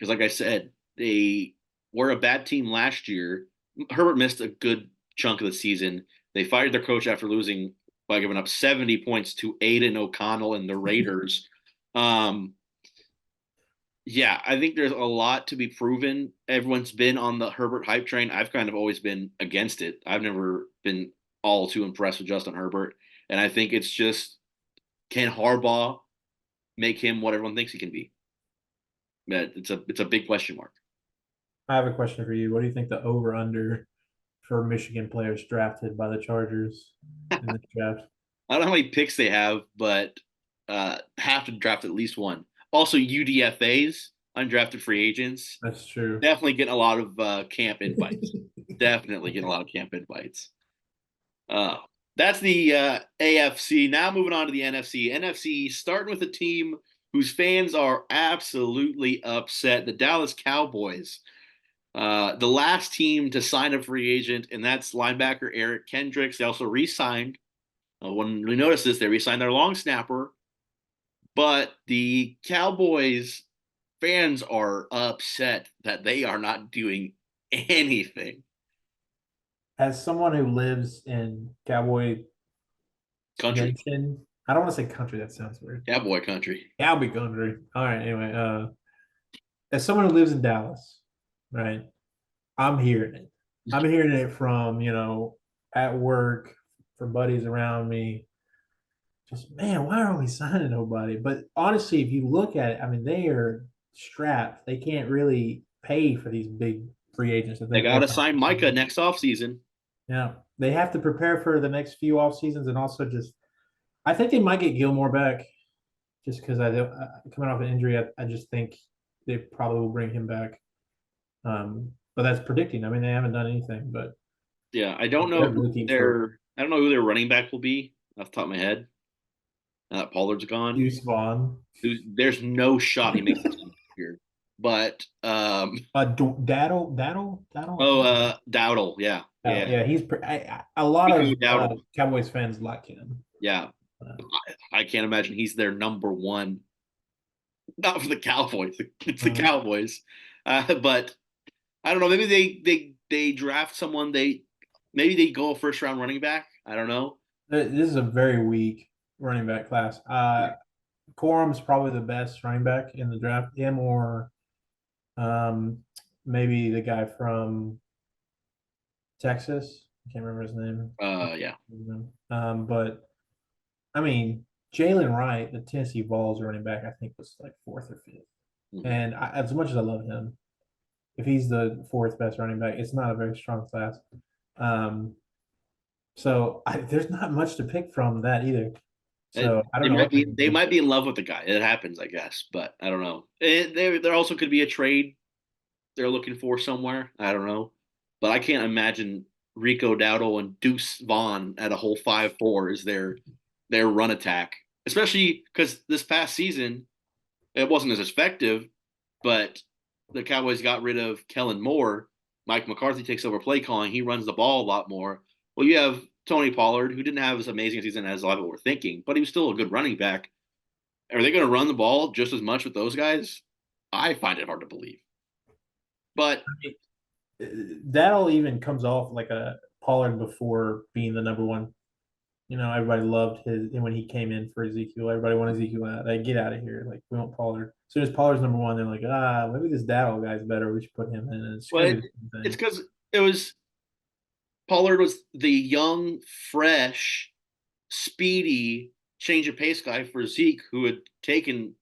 like I said, they were a bad team last year. Herbert missed a good chunk of the season. They fired their coach after losing by giving up 70 points to Aiden O'Connell and the Raiders. Um, yeah, I think there's a lot to be proven. Everyone's been on the Herbert hype train. I've kind of always been against it. I've never been all too impressed with Justin Herbert. And I think it's just, can Harbaugh make him what everyone thinks he can be? It's a big question mark. I have a question for you. What do you think the over under for Michigan players drafted by the Chargers in this draft? I don't know how many picks they have, but have to draft at least one. Also, UDFA's undrafted free agents That's true. definitely getting a lot of camp invites. Definitely getting a lot of camp invites. Uh, that's the AFC. Now moving on to the NFC. NFC starting with a team whose fans are absolutely upset. The Dallas Cowboys. The last team to sign a free agent, and that's linebacker Eric Kendricks. They also re-signed. When we noticed this, they re-signed their long snapper. But the Cowboys fans are upset that they are not doing anything. as someone who lives in Cowboy Country, Nation, I don't want to say country. That sounds weird. cowboy country. Cowboy country. All right. Anyway, as someone who lives in Dallas, right? I'm hearing it. I'm hearing it from at work, from buddies around me. Just man, why aren't we signing nobody? But honestly, if you look at it, I mean, they are strapped. They can't really pay for these big free agents. I They think got to sign Micah next offseason. yeah, they have to prepare for the next few off seasons, and also just I think they might get Gilmore back, just because coming off an injury, I just think they probably will bring him back. But that's predicting. I mean, they haven't done anything, but Yeah, I don't know they're who looking for their I don't know who their running back will be off the top of my head. Now that Pollard's gone, Deuce Vaughn. there's no shot he makes the team here. But Daddle. Dowdle, yeah, yeah, Yeah, a lot Rico of Dowdle, Cowboys fans like him. yeah. Uh, I can't imagine he's their number one. Not for the Cowboys, it's the uh, Cowboys. But I don't know. Maybe they draft someone. Maybe they go a first round running back. I don't know. this is a very weak running back class. Corum's probably the best running back in the draft. Him or um, maybe the guy from Texas. I can't remember his name. Yeah. But I mean, Jalen Wright, the Tennessee Vols running back, I think was like fourth or fifth. Mm-hmm. And as much as I love him, if he's the fourth best running back, it's not a very strong class. Um, there's not much to pick from that either. So I don't know what They might be in love with the guy. It happens, I guess, but I don't know. There also could be a trade they're looking for somewhere. I don't know, but I can't imagine Rico Dowdle and Deuce Vaughn at a whole 5-4 is their run attack, especially because this past season it wasn't as effective, but the Cowboys got rid of Kellen Moore. Mike McCarthy takes over play calling. He runs the ball a lot more. Well, you have Tony Pollard, who didn't have as amazing a season as a lot of people were thinking, but he was still a good running back. Are they going to run the ball just as much with those guys? I find it hard to believe. But that'll even comes off like a Pollard before being the number one. Everybody loved his when he came in for Ezekiel. Everybody wanted Ezekiel out. Like, get out of here. Like, we want Pollard. As soon as Pollard's number one, they're like, maybe this Dowdle guy's better. We should put him in. And it's well, gonna be it, the same it's thing. because it was Pollard was the young, fresh, speedy change of pace guy for Zeke, who had taken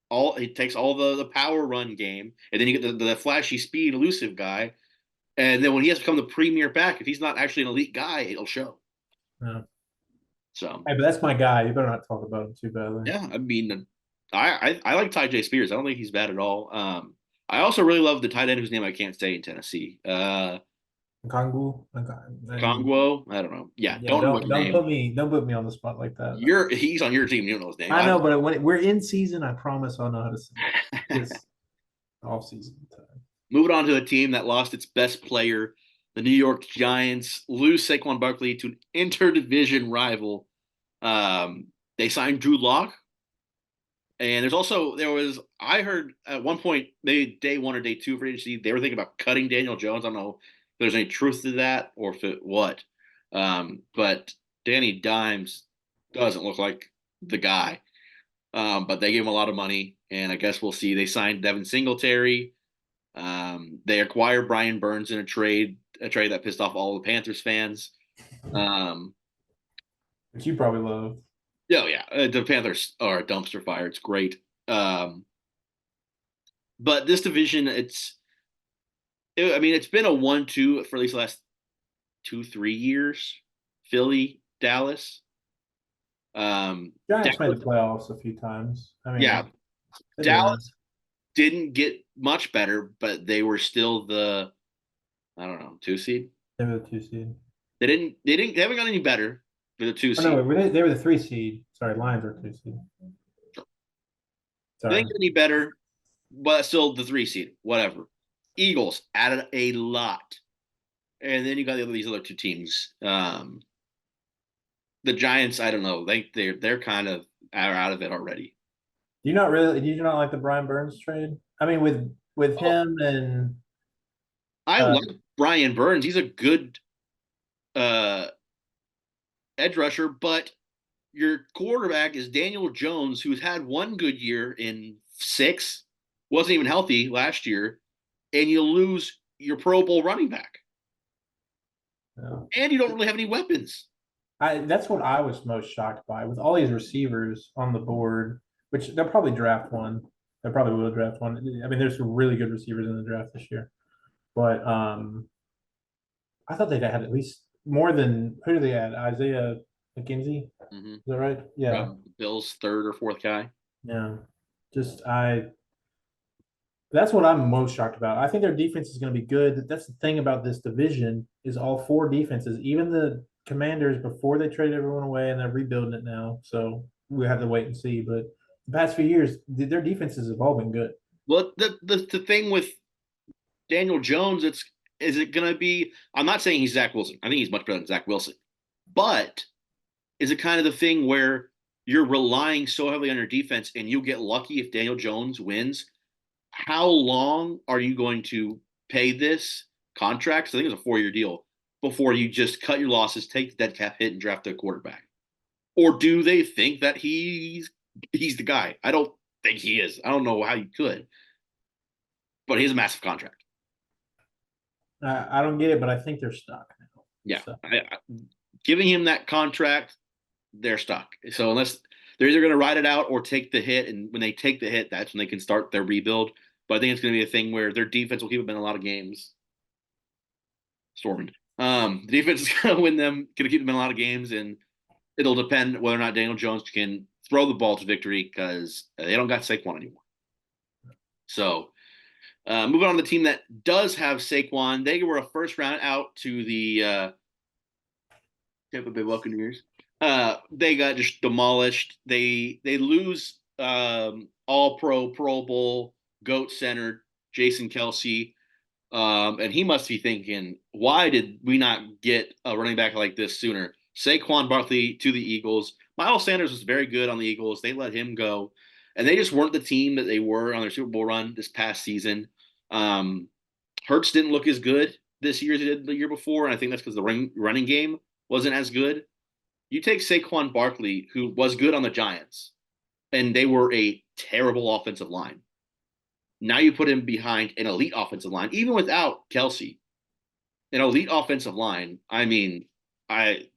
all he takes all the power run game, and then you get the flashy speed elusive guy, and then when he has to become the premier back, if he's not actually an elite guy, it'll show. Yeah. So Hey, but that's my guy. You better not talk about him too badly. yeah, I mean, I like Ty J Spears. I don't think he's bad at all. I also really love the tight end whose name I can't say in Tennessee. Kongu. Conguo. I don't know. Yeah, Yeah, don't know his name. don't put me on the spot like that. He's on your team. You don't know his name. I know, but when we're in season, I promise I'll know how to say it. It's off season time. Moving on to a team that lost its best player, the New York Giants lose Saquon Barkley to an interdivision rival. They signed Drew Lock, and there was I heard at one point maybe day one or day two for agency they were thinking about cutting Daniel Jones. I don't know if there's any truth to that or if it what, but Danny Dimes doesn't look like the guy. But they gave him a lot of money, and I guess we'll see. They signed Devin Singletary. They acquired Brian Burns in a trade that pissed off all the Panthers fans. Which you probably love. Yeah. The Panthers are a dumpster fire. It's great. But this division, it's been a 1-2 for at least the last 2-3 years. Philly, Dallas. Giants Dallas, made the playoffs a few times. I mean, yeah, Dallas didn't get much better, but they were still the I don't know 2 seed. They were the 2 seed. They haven't got any better for the 2 seed. No, they were the 3 seed. Sorry, Lions were 2 seed. They didn't get any better, but still the 3 seed. Whatever. Eagles added a lot, and then you got these other 2 teams. The Giants, I don't know. They're kind of out of it already. Do you not like the Brian Burns trade? I mean, with him and I like Brian Burns. He's a good uh, edge rusher, but your quarterback is Daniel Jones, who's had one good year in 6, wasn't even healthy last year, and you lose your Pro Bowl running back, Yeah. and you don't really have any weapons. That's what I was most shocked by with all these receivers on the board, which they'll probably draft one. They probably will draft one. I mean, there's some really good receivers in the draft this year, but I thought they had at least more than who do they add? Isaiah McKenzie, is Mm-hmm. that right? Yeah, Bill's third or fourth guy. yeah. Just I. That's what I'm most shocked about. I think their defense is going to be good. That's the thing about this division is all 4 defenses, even the Commanders before they traded everyone away and they're rebuilding it now. So we have to wait and see. But the past few years, their defenses have all been good. Well, the thing with Daniel Jones, is it going to be? I'm not saying he's Zach Wilson. I think he's much better than Zach Wilson. But is it kind of the thing where you're relying so heavily on your defense and you get lucky if Daniel Jones wins? How long are you going to pay this contract? So I think it's a 4-year deal before you just cut your losses, take the dead cap hit, and draft a quarterback. Or do they think that he's the guy? I don't think he is. I don't know how you could, but he has a massive contract. I don't get it, but I think they're stuck now. Yeah, giving him that contract, they're stuck. So unless they're either going to ride it out or take the hit, and when they take the hit, that's when they can start their rebuild. But I think it's going to be a thing where their defense will keep them in a lot of games. Storming. The defense is going to win them, going to keep them in a lot of games, and it'll depend whether or not Daniel Jones can throw the ball to victory because they don't got Saquon anymore. So, moving on to the team that does have Saquon, they were a first round out to the Tampa Bay Buccaneers. They got just demolished. They lose All Pro, Pro Bowl, GOAT center Jason Kelsey, and he must be thinking, why did we not get a running back like this sooner? Saquon Barkley to the Eagles. Miles Sanders was very good on the Eagles. They let him go, and they just weren't the team that they were on their Super Bowl run this past season. Hurts didn't look as good this year as he did the year before, and I think that's because the running game wasn't as good. You take Saquon Barkley, who was good on the Giants, and they were a terrible offensive line. Now you put him behind an elite offensive line, even without Kelsey. An elite offensive line. I mean, they've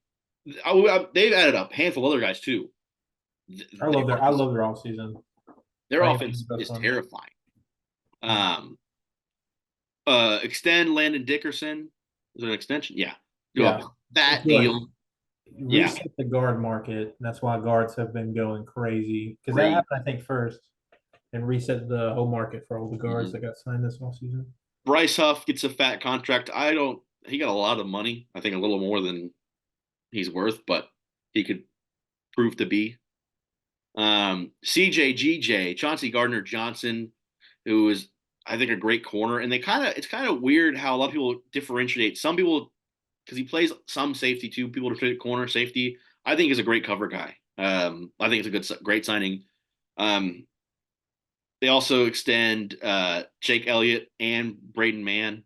added up a handful of other guys too. I love their off season. Their offense is terrifying. Extend Landon Dickerson. Is it an extension? Yeah. Yeah. That deal. Reset the guard market. That's why guards have been going crazy. Because that happened, I think, first. And reset the whole market for all the guards that got signed this whole season. Bryce Huff gets a fat contract. He got a lot of money. I think a little more than he's worth, but he could prove to be. CJGJ, Chauncey Gardner-Johnson, who is, I think, a great corner. And it's kind of weird how a lot of people differentiate. Some people, because he plays some safety too, people to corner safety. I think he's a great cover guy. I think it's a great signing. They also extend Jake Elliott and Braden Mann.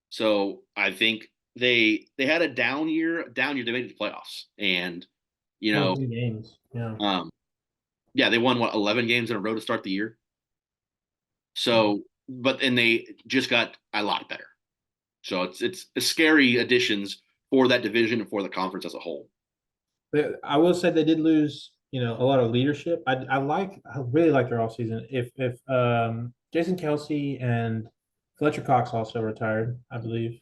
So I think they had a down year. They made it to the playoffs. And, games. Yeah. They won 11 games in a row to start the year. So, and they just got a lot better. So it's scary additions for that division and for the conference as a whole. But I will say they did lose, a lot of leadership. I really like their offseason. If Jason Kelsey and Fletcher Cox also retired, I believe.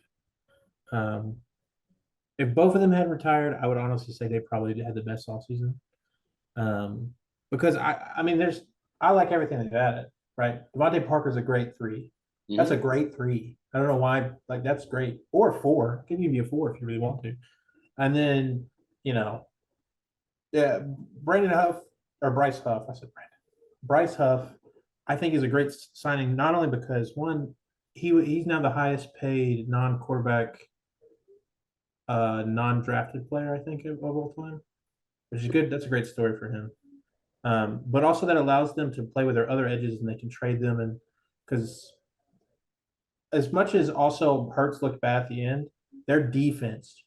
If both of them had retired, I would honestly say they probably had the best offseason. Because I like everything they've added, right? Devontae Parker's a great 3. Mm-hmm. That's a great 3. I don't know why, that's great. Or a 4. Give you a 4 if you really want to. And then, Brandon Huff or Bryce Huff. I said Brandon. Bryce Huff, I think is a great signing, not only because one, he's now the highest paid non-quarterback, non-drafted player, I think, of all time, which is good. That's a great story for him. But also that allows them to play with their other edges and they can trade them. And because as much as also Hurts looked bad at the end, their defense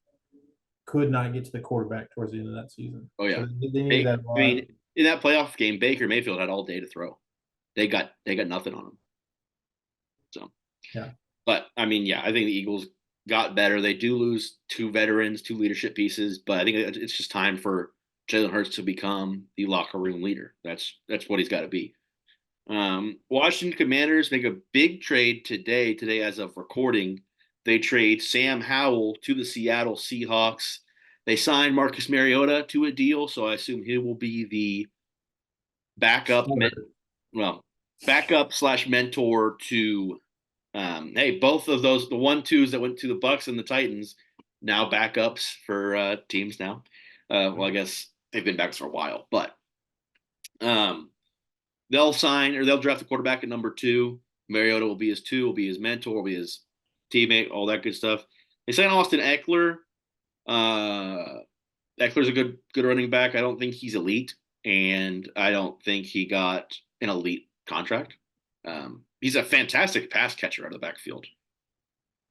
could not get to the quarterback towards the end of that season. Oh yeah. So they needed that a I lot. mean, in that playoff game, Baker Mayfield had all day to throw. They got nothing on him. So, Yeah. but I mean, yeah, I think the Eagles got better. They do lose two veterans, two leadership pieces, but I think it's just time for Jalen Hurts to become the locker room leader. That's what he's got to be. Washington Commanders make a big trade today. Today, as of recording, they trade Sam Howell to the Seattle Seahawks. They signed Marcus Mariota to a deal, so I assume he will be the backup, well, backup slash mentor to. Hey, both of those, the 1-2s that went to the Bucks and the Titans, now backups for teams now. Well, I guess they've been backups for a while, but they'll sign or they'll draft the quarterback at number 2. Mariota will be his 2, will be his mentor, will be his teammate, all that good stuff. They signed Austin Eckler. Eckler's a good running back. I don't think he's elite, and I don't think he got an elite contract. He's a fantastic pass catcher out of the backfield.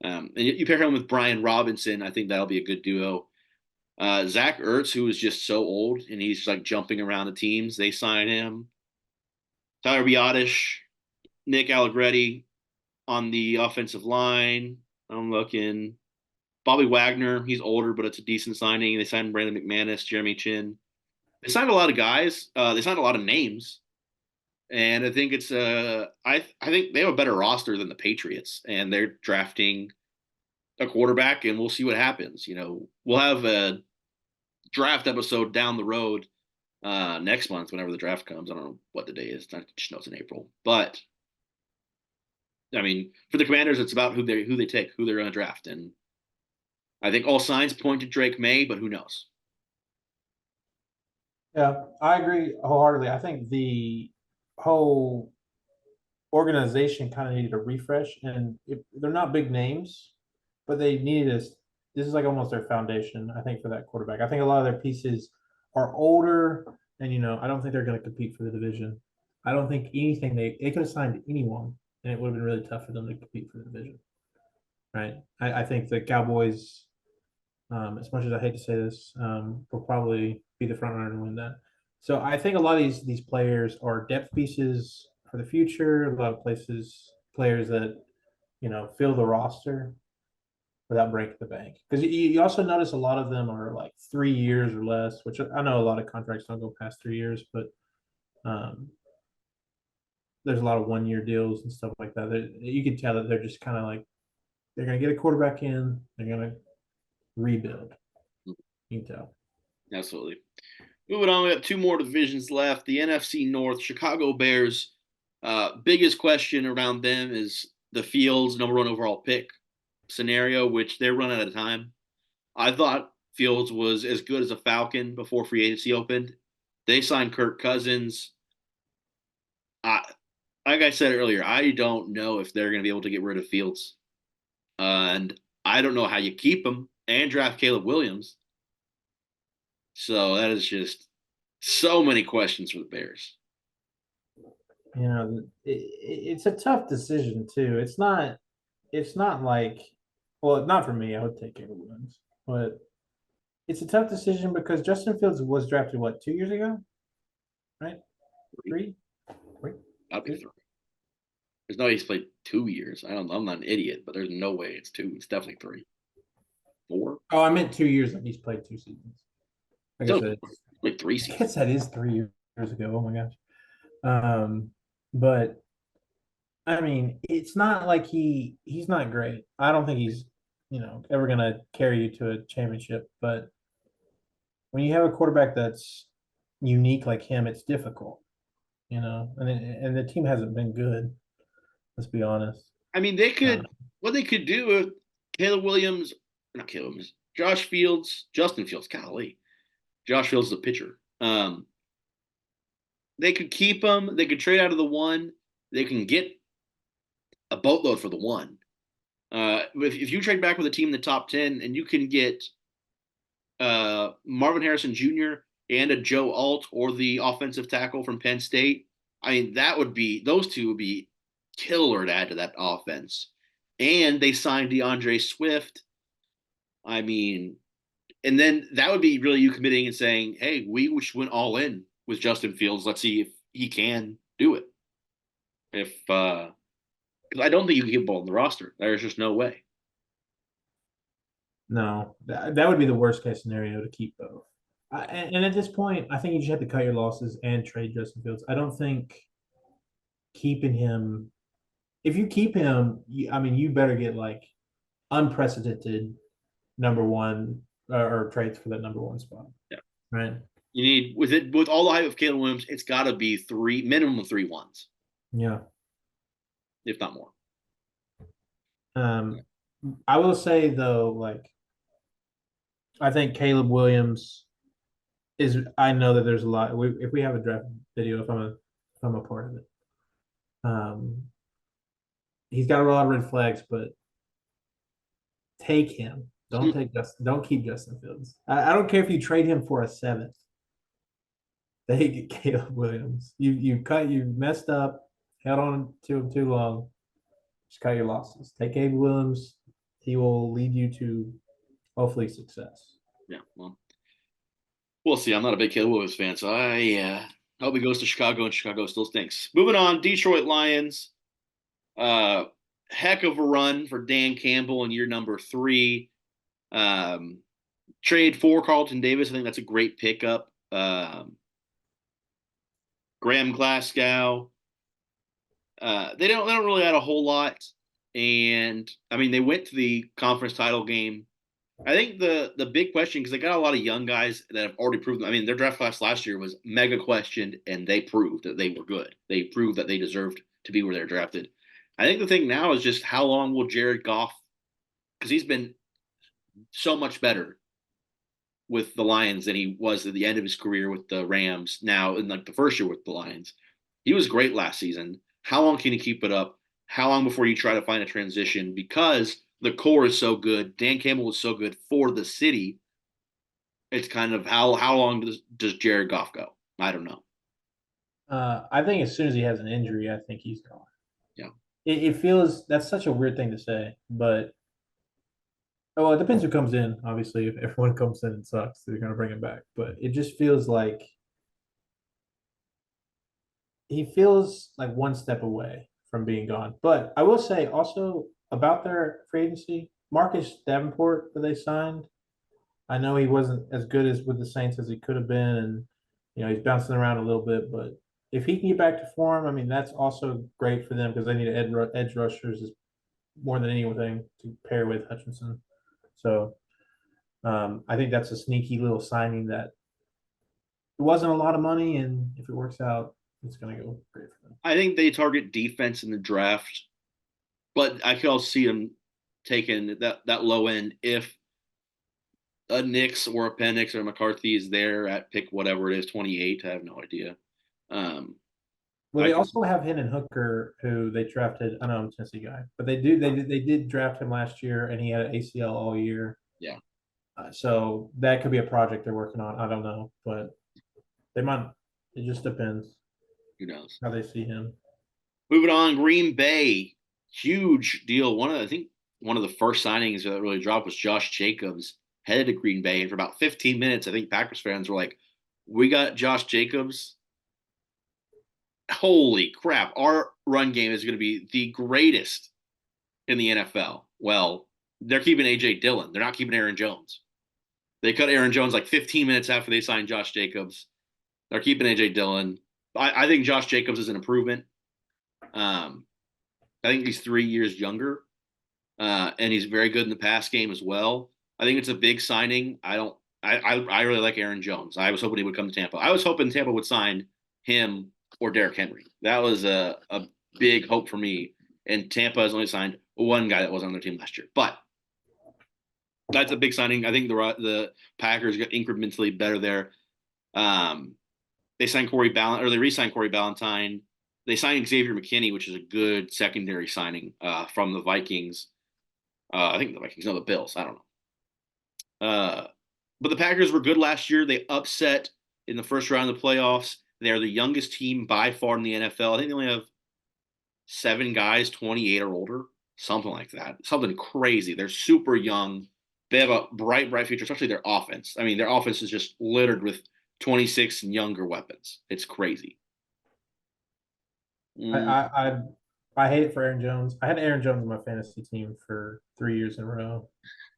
And you pair him with Brian Robinson, I think that'll be a good duo. Zach Ertz, who is just so old, and he's like jumping around the teams. They sign him. Tyler Biotish, Nick Allegretti on the offensive line. I'm looking. Bobby Wagner, he's older, but it's a decent signing. They signed Brandon McManus, Jeremy Chin. They signed a lot of guys. They signed a lot of names. And I think it's I think they have a better roster than the Patriots, and they're drafting a quarterback, and we'll see what happens. We'll have a draft episode down the road next month whenever the draft comes. I don't know what the day is. I just know it's in April. But I mean, for the Commanders, it's about who they take, who they're going to draft, and I think all signs point to Drake May, but who knows? Yeah, I agree wholeheartedly. I think the whole organization kind of needed a refresh, and they're not big names, but they needed this. This is like almost their foundation, I think, for that quarterback. I think a lot of their pieces are older, and I don't think they're going to compete for the division. I don't think anything they could have signed anyone, and it would have been really tough for them to compete for the division. Right? I think the Cowboys, as much as I hate to say this, will probably be the front runner to win that. So I think a lot of these players are depth pieces for the future. A lot of players that fill the roster without breaking the bank. Because you also notice a lot of them are like 3 years or less, which I know a lot of contracts don't go past 3 years, but there's a lot of 1-year deals and stuff like that. You can tell that they're just kind of like they're going to get a quarterback in, they're going to rebuild. You can tell. Absolutely. Moving on, we got 2 more divisions left. The NFC North, Chicago Bears. Biggest question around them is the Fields number 1 overall pick scenario, which they're running out of time. I thought Fields was as good as a Falcon before free agency opened. They signed Kirk Cousins. Like I said earlier, I don't know if they're going to be able to get rid of Fields. And I don't know how you keep him and draft Caleb Williams. So that is just so many questions for the Bears. It's a tough decision too. It's not like, well, not for me. I would take Caleb Williams, but it's a tough decision because Justin Fields was drafted 2 years ago, right? 3. I'll be 3. There's no way he's played 2 years. I'm not an idiot, but there's no way it's 2. It's definitely 3. 4. Oh, I meant 2 years. Like he's played 2 seasons. I guess that is like 3 I seasons. guess that is 3 years ago. Oh my gosh. But I mean, it's not like he's not great. I don't think he's ever gonna carry you to a championship. But when you have a quarterback that's unique like him, it's difficult. And the team hasn't been good. Let's be honest. I mean, what they could do with Caleb Williams, not Caleb Williams, Josh Fields, Justin Fields, golly. Josh Fields is a pitcher. They could keep him. They could trade out of the 1. They can get a boatload for the 1. If you trade back with a team in the top 10 and you can get Marvin Harrison Jr. and a Joe Alt or the offensive tackle from Penn State, I mean, those 2 would be killer to add to that offense. And they signed DeAndre Swift. I mean, and then that would be really you committing and saying, hey, we went all in with Justin Fields. Let's see if he can do it. If because I don't think you can keep both on the roster. There's just no way. No, that would be the worst case scenario to keep both. And at this point, I think you just have to cut your losses and trade Justin Fields. I don't think keeping him. If you keep him, I mean, you better get like unprecedented number one or trades for that number one spot. Yeah. Right. You need with all the hype of Caleb Williams, it's got to be minimum 3 1s. Yeah. If not more. Um, I will say though, like I think Caleb Williams is. I know that there's a lot. If we have a draft video, if I'm a part of it, um, he's got a lot of red flags, but take him. Don't take Justin. Don't keep Justin Fields. I don't care if you trade him for a seventh. They get Caleb Williams. You messed up, held on to him too long. Just cut your losses. Take Caleb Williams. He will lead you to hopefully success. Yeah, well, we'll see. I'm not a big Caleb Williams fan, so I hope he goes to Chicago, and Chicago still stinks. Moving on, Detroit Lions. Uh, Heck of a run for Dan Campbell in year number 3. Trade for Carlton Davis. I think that's a great pickup. Graham Glasgow. They don't really add a whole lot, and I mean they went to the conference title game. I think the big question, because they got a lot of young guys that have already proved. I mean, their draft class last year was mega questioned, and they proved that they were good. They proved that they deserved to be where they're drafted. I think the thing now is just how long will Jared Goff, because he's been so much better with the Lions than he was at the end of his career with the Rams. Now in like the first year with the Lions, he was great last season. How long can he keep it up? How long before you try to find a transition? Because the core is so good. Dan Campbell is so good for the city. It's kind of how long does Jared Goff go? I don't know. I think as soon as he has an injury, I think he's gone. Yeah. It feels that's such a weird thing to say, but well, it depends who comes in. Obviously, if everyone comes in and sucks, they're going to bring him back. But it just feels like he feels like one step away from being gone. But I will say also about their free agency, Marcus Davenport that they signed. I know he wasn't as good as with the Saints as he could have been, and he's bouncing around a little bit. But if he can get back to form, I mean that's also great for them because they need edge rushers more than anything to pair with Hutchinson. So I think that's a sneaky little signing that it wasn't a lot of money, and if it works out, it's going to go great for them. I think they target defense in the draft, but I could also see them taking that low end if a Nix or a Penix or McCarthy is there at pick whatever it is, 28. I have no idea. Well, they also have Hendon Hooker, who they drafted. I know I'm a Tennessee guy, but they did draft him last year, and he had an ACL all year. Yeah. So that could be a project they're working on. I don't know, but they might. It just depends. Who knows how they see him. Moving on, Green Bay, huge deal. I think one of the first signings that really dropped was Josh Jacobs headed to Green Bay, and for about 15 minutes, I think Packers fans were like, "We got Josh Jacobs. Holy crap! Our run game is going to be the greatest in the NFL." Well, they're keeping AJ Dillon. They're not keeping Aaron Jones. They cut Aaron Jones like 15 minutes after they signed Josh Jacobs. They're keeping AJ Dillon. I think Josh Jacobs is an improvement. I think he's 3 years younger, and he's very good in the pass game as well. I think it's a big signing. I really like Aaron Jones. I was hoping he would come to Tampa. I was hoping Tampa would sign him or Derrick Henry. That was a big hope for me. And Tampa has only signed one guy that was on their team last year. But that's a big signing. I think the Packers got incrementally better there. They signed Corey Ballantyne, or they re-signed Corey Ballantyne. They signed Xavier McKinney, which is a good secondary signing from the Vikings. I think the Vikings, no, the Bills. I don't know. But the Packers were good last year. They upset in the first round of the playoffs. They're the youngest team by far in the NFL. I think they only have 7 guys, 28 or older, something like that. Something crazy. They're super young. They have a bright, bright future, especially their offense. I mean, their offense is just littered with 26 and younger weapons. It's crazy. I, Mm, I I I hate it for Aaron Jones. I had Aaron Jones in my fantasy team for 3 years in a row.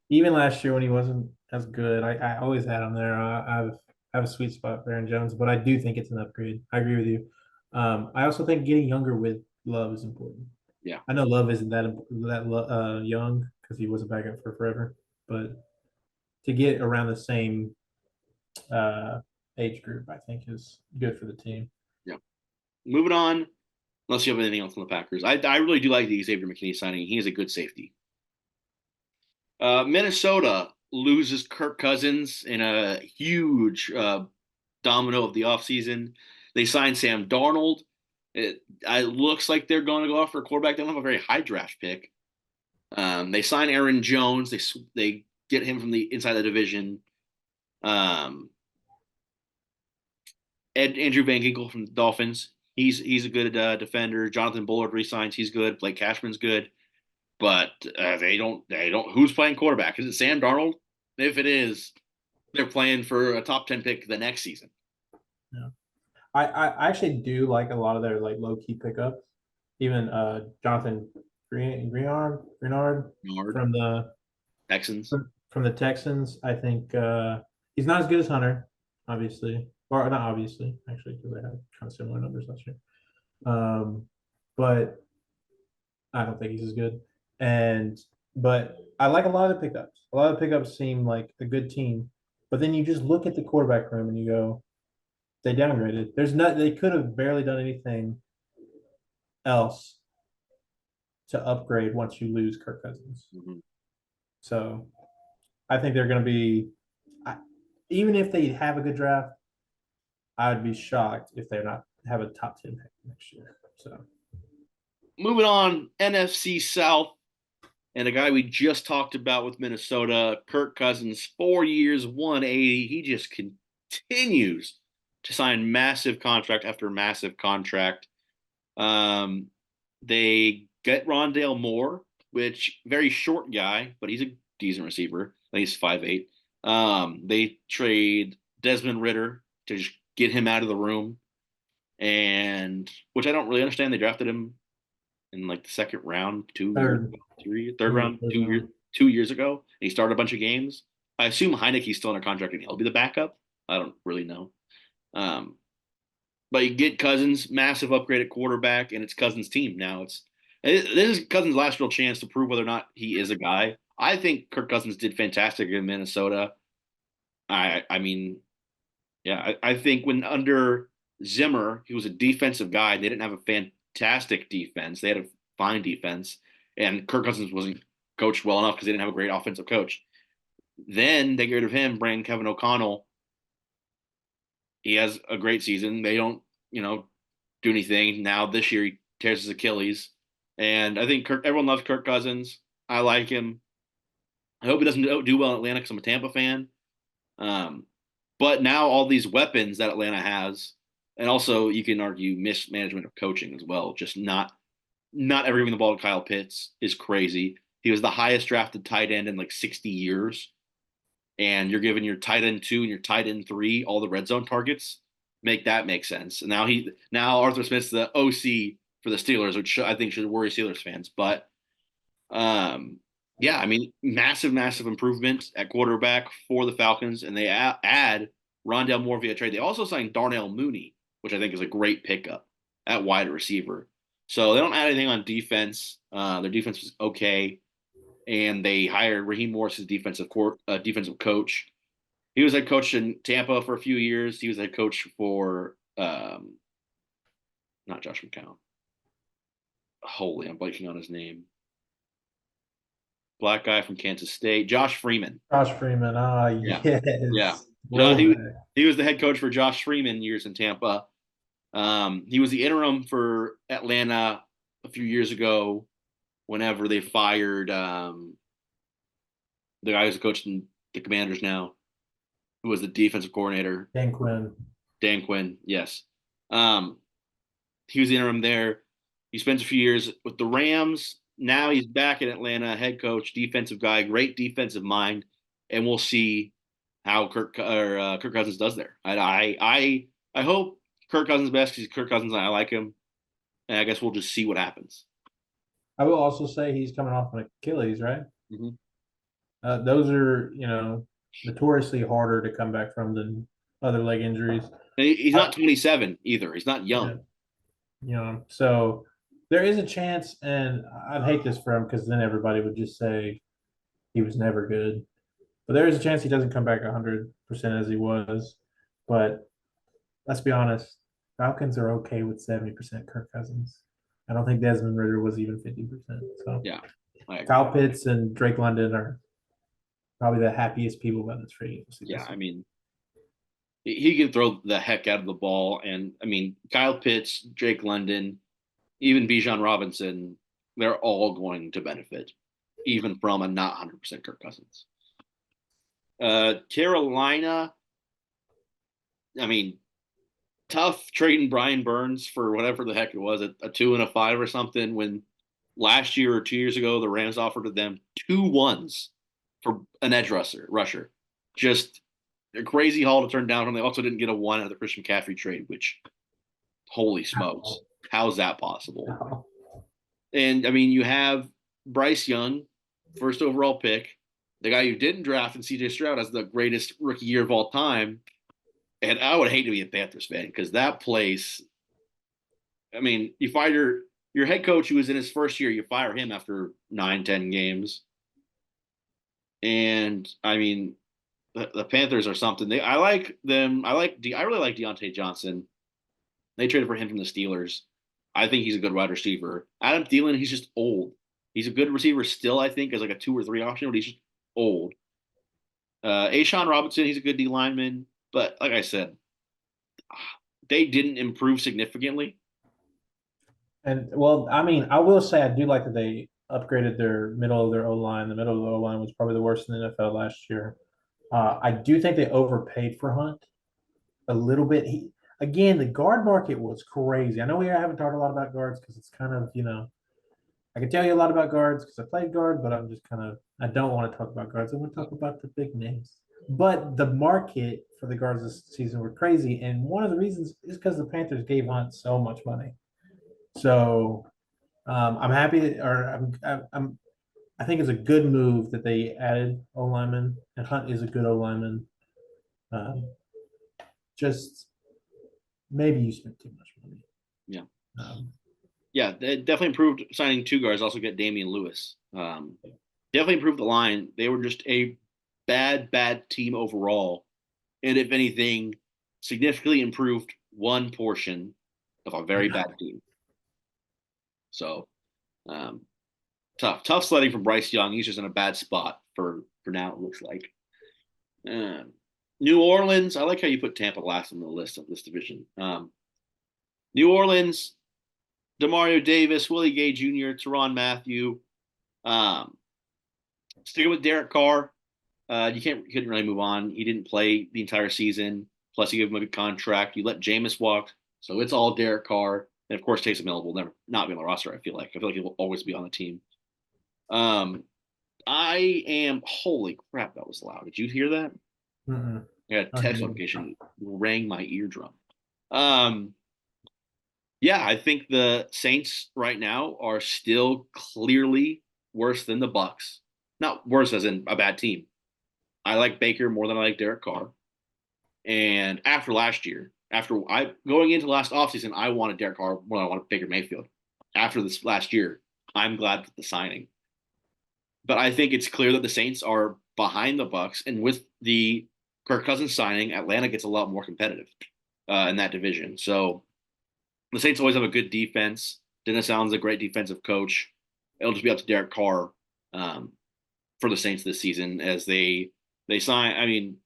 Even last year when he wasn't as good, I always had him there. I have a sweet spot for Aaron Jones, but I do think it's an upgrade. I agree with you. I also think getting younger with Love is important. yeah. I know Love isn't that young because he was a backup for forever, but to get around the same uh, age group, I think is good for the team. Yeah. Moving on, unless you have anything else on the Packers. I really do like the Xavier McKinney signing. He is a good safety. Minnesota loses Kirk Cousins in a huge domino of the offseason. They signed Sam Darnold. It looks like they're going to go off for a quarterback. They don't have a very high draft pick. They sign Aaron Jones. They get him from the inside the division. Um, Andrew Van Ginkel from the Dolphins. He's a good defender. Jonathan Bullard resigns. He's good. Blake Cashman's good. But they don't. Who's playing quarterback? Is it Sam Darnold? If it is, they're playing for a top 10 pick the next season. Yeah. I actually do like a lot of their like low key pickups. Even Jonathan Greenard Nard, from the Texans. from the Texans. I think he's not as good as Hunter, obviously, or not obviously, actually, because they had kind of similar numbers last year. But I don't think he's as good. And but I like a lot of the pickups. A lot of the pickups seem like a good team. But then you just look at the quarterback room and you go, they downgraded. There's not. They could have barely done anything else to upgrade once you lose Kirk Cousins. Mm-hmm. So I think they're going to be, even if they have a good draft, I'd be shocked if they're not have a top 10 pick next year. So Moving on, NFC South, and a guy we just talked about with Minnesota, Kirk Cousins, 4 years, 180. He just continues to sign massive contract after massive contract. Um, they get Rondale Moore, which very short guy, but he's a decent receiver. I think he's 5'8". They trade Desmond Ritter to just get him out of the room, and which I don't really understand. They drafted him in like the second round, 2 years third, ago, third round, third 2 years, round. 2 years ago. And he started a bunch of games. I assume Heineke's still under contract and he'll be the backup. I don't really know. Um, but you get Cousins, massive upgrade at quarterback, and it's Cousins' team now. This is Cousins' last real chance to prove whether or not he is a guy. I think Kirk Cousins did fantastic in Minnesota. I mean, yeah, I think when under Zimmer, he was a defensive guy. They didn't have a fantastic defense. They had a fine defense, and Kirk Cousins wasn't coached well enough because they didn't have a great offensive coach. Then they get rid of him, bring Kevin O'Connell. He has a great season. They don't, do anything. Now this year he tears his Achilles, and I think everyone loves Kirk Cousins. I like him. I hope he doesn't do well in Atlanta because I'm a Tampa fan. Um, but now all these weapons that Atlanta has, and also you can argue mismanagement of coaching as well. Just not ever giving the ball to Kyle Pitts is crazy. He was the highest drafted tight end in like 60 years, and you're giving your tight end 2 and your tight end 3 all the red zone targets. Make that make sense. And now Arthur Smith's the OC for the Steelers, which I think should worry Steelers fans. But yeah, I mean, massive, massive improvement at quarterback for the Falcons, and they add Rondale Moore via trade. They also signed Darnell Mooney, which I think is a great pickup at wide receiver. So they don't add anything on defense. Their defense was okay, and they hired Raheem Morris as defensive coach. He was head coach in Tampa for a few years. He was head coach for not Josh McCown. Holy, I'm blanking on his name. Black guy from Kansas State, Josh Freeman. Josh Freeman. Ah, Yeah, yes. yeah. Throwback. He was the head coach for Josh Freeman years in Tampa. He was the interim for Atlanta a few years ago. Whenever they fired the guy who's coaching the Commanders now, who was the defensive coordinator, Dan Quinn. Dan Quinn. Yes, he was the interim there. He spent a few years with the Rams. Now he's back in Atlanta, head coach, defensive guy, great defensive mind. and we'll see how Kirk Cousins does there. I hope Kirk Cousins best because Kirk Cousins and I like him, and I guess we'll just see what happens. I will also say he's coming off an Achilles, right? Mm-hmm. Those are, notoriously harder to come back from than other leg injuries. And he's not 27 either. He's not young. So there is a chance, and I'd hate this for him because then everybody would just say he was never good. But there is a chance he doesn't come back 100% as he was. But let's be honest, Falcons are okay with 70% Kirk Cousins. I don't think Desmond Ridder was even 50%. So Yeah, Kyle Pitts and Drake London are probably the happiest people about this free agency. Yeah, I mean, he can throw the heck out of the ball, and I mean, Kyle Pitts, Drake London, even Bijan Robinson, they're all going to benefit, even from a not 100% Kirk Cousins. Carolina, I mean, tough trading Brian Burns for whatever the heck it was, a 2 and a 5 or something, when last year or 2 years ago, the Rams offered them 2 1s for an edge rusher. Just a crazy haul to turn down, and they also didn't get a 1 out of the Christian McCaffrey trade, which, holy smokes, how's that possible? And I mean, you have Bryce Young, first overall pick, the guy you didn't draft, and CJ Stroud as the greatest rookie year of all time. And I would hate to be a Panthers fan because that place, I mean, you fire your head coach who was in his first year, you fire him after 9, 10 games. And I mean, the Panthers are something. I like them. I really like Deontay Johnson. They traded for him from the Steelers. I think he's a good wide receiver. Adam Thielen, he's just old. He's a good receiver still, I think, as like a 2 or 3 option, but he's just old. Ashawn Robinson, he's a good D lineman. But like I said, they didn't improve significantly. And well, I mean, I will say I do like that they upgraded their middle of their O line. The middle of the O line was probably the worst in the NFL last year. I do think they overpaid for Hunt a little bit. Again, the guard market was crazy. I know we haven't talked a lot about guards because it's kind of, I can tell you a lot about guards because I played guard, but I don't want to talk about guards. I want to talk about the big names. But the market for the guards this season were crazy. And one of the reasons is because the Panthers gave Hunt so much money. So I'm happy that, or I think it's a good move that they added O lineman, and Hunt is a good O lineman. Just maybe you spent too much money. Yeah. Yeah, they definitely improved signing 2 guards. Also get Damian Lewis. Definitely improved the line. They were just a bad team overall, and if anything, significantly improved one portion of a very bad team. So, tough sledding from Bryce Young. He's just in a bad spot for now. It looks like. New Orleans. I like how you put Tampa last on the list of this division. New Orleans, Demario Davis, Willie Gay Jr., Tyrann Mathieu. Sticking with Derek Carr. You couldn't really move on. He didn't play the entire season. Plus, you give him a big contract. You let Jameis walk, so it's all Derek Carr. And of course, Taysom Hill will never not be on the roster. I feel like he will always be on the team. I am holy crap. That was loud. Did you hear that? Mm-mm. I got a text notification rang my eardrum. Yeah, I think the Saints right now are still clearly worse than the Bucks. Not worse as in a bad team. I like Baker more than I like Derek Carr. And after last year, going into last offseason, I wanted Derek Carr more than I wanted Baker Mayfield. After this last year, I'm glad with the signing. But I think it's clear that the Saints are behind the Bucks, and with the Kirk Cousins signing, Atlanta gets a lot more competitive in that division. So the Saints always have a good defense. Dennis Allen's a great defensive coach. It'll just be up to Derek Carr for the Saints this season as they sign. I mean,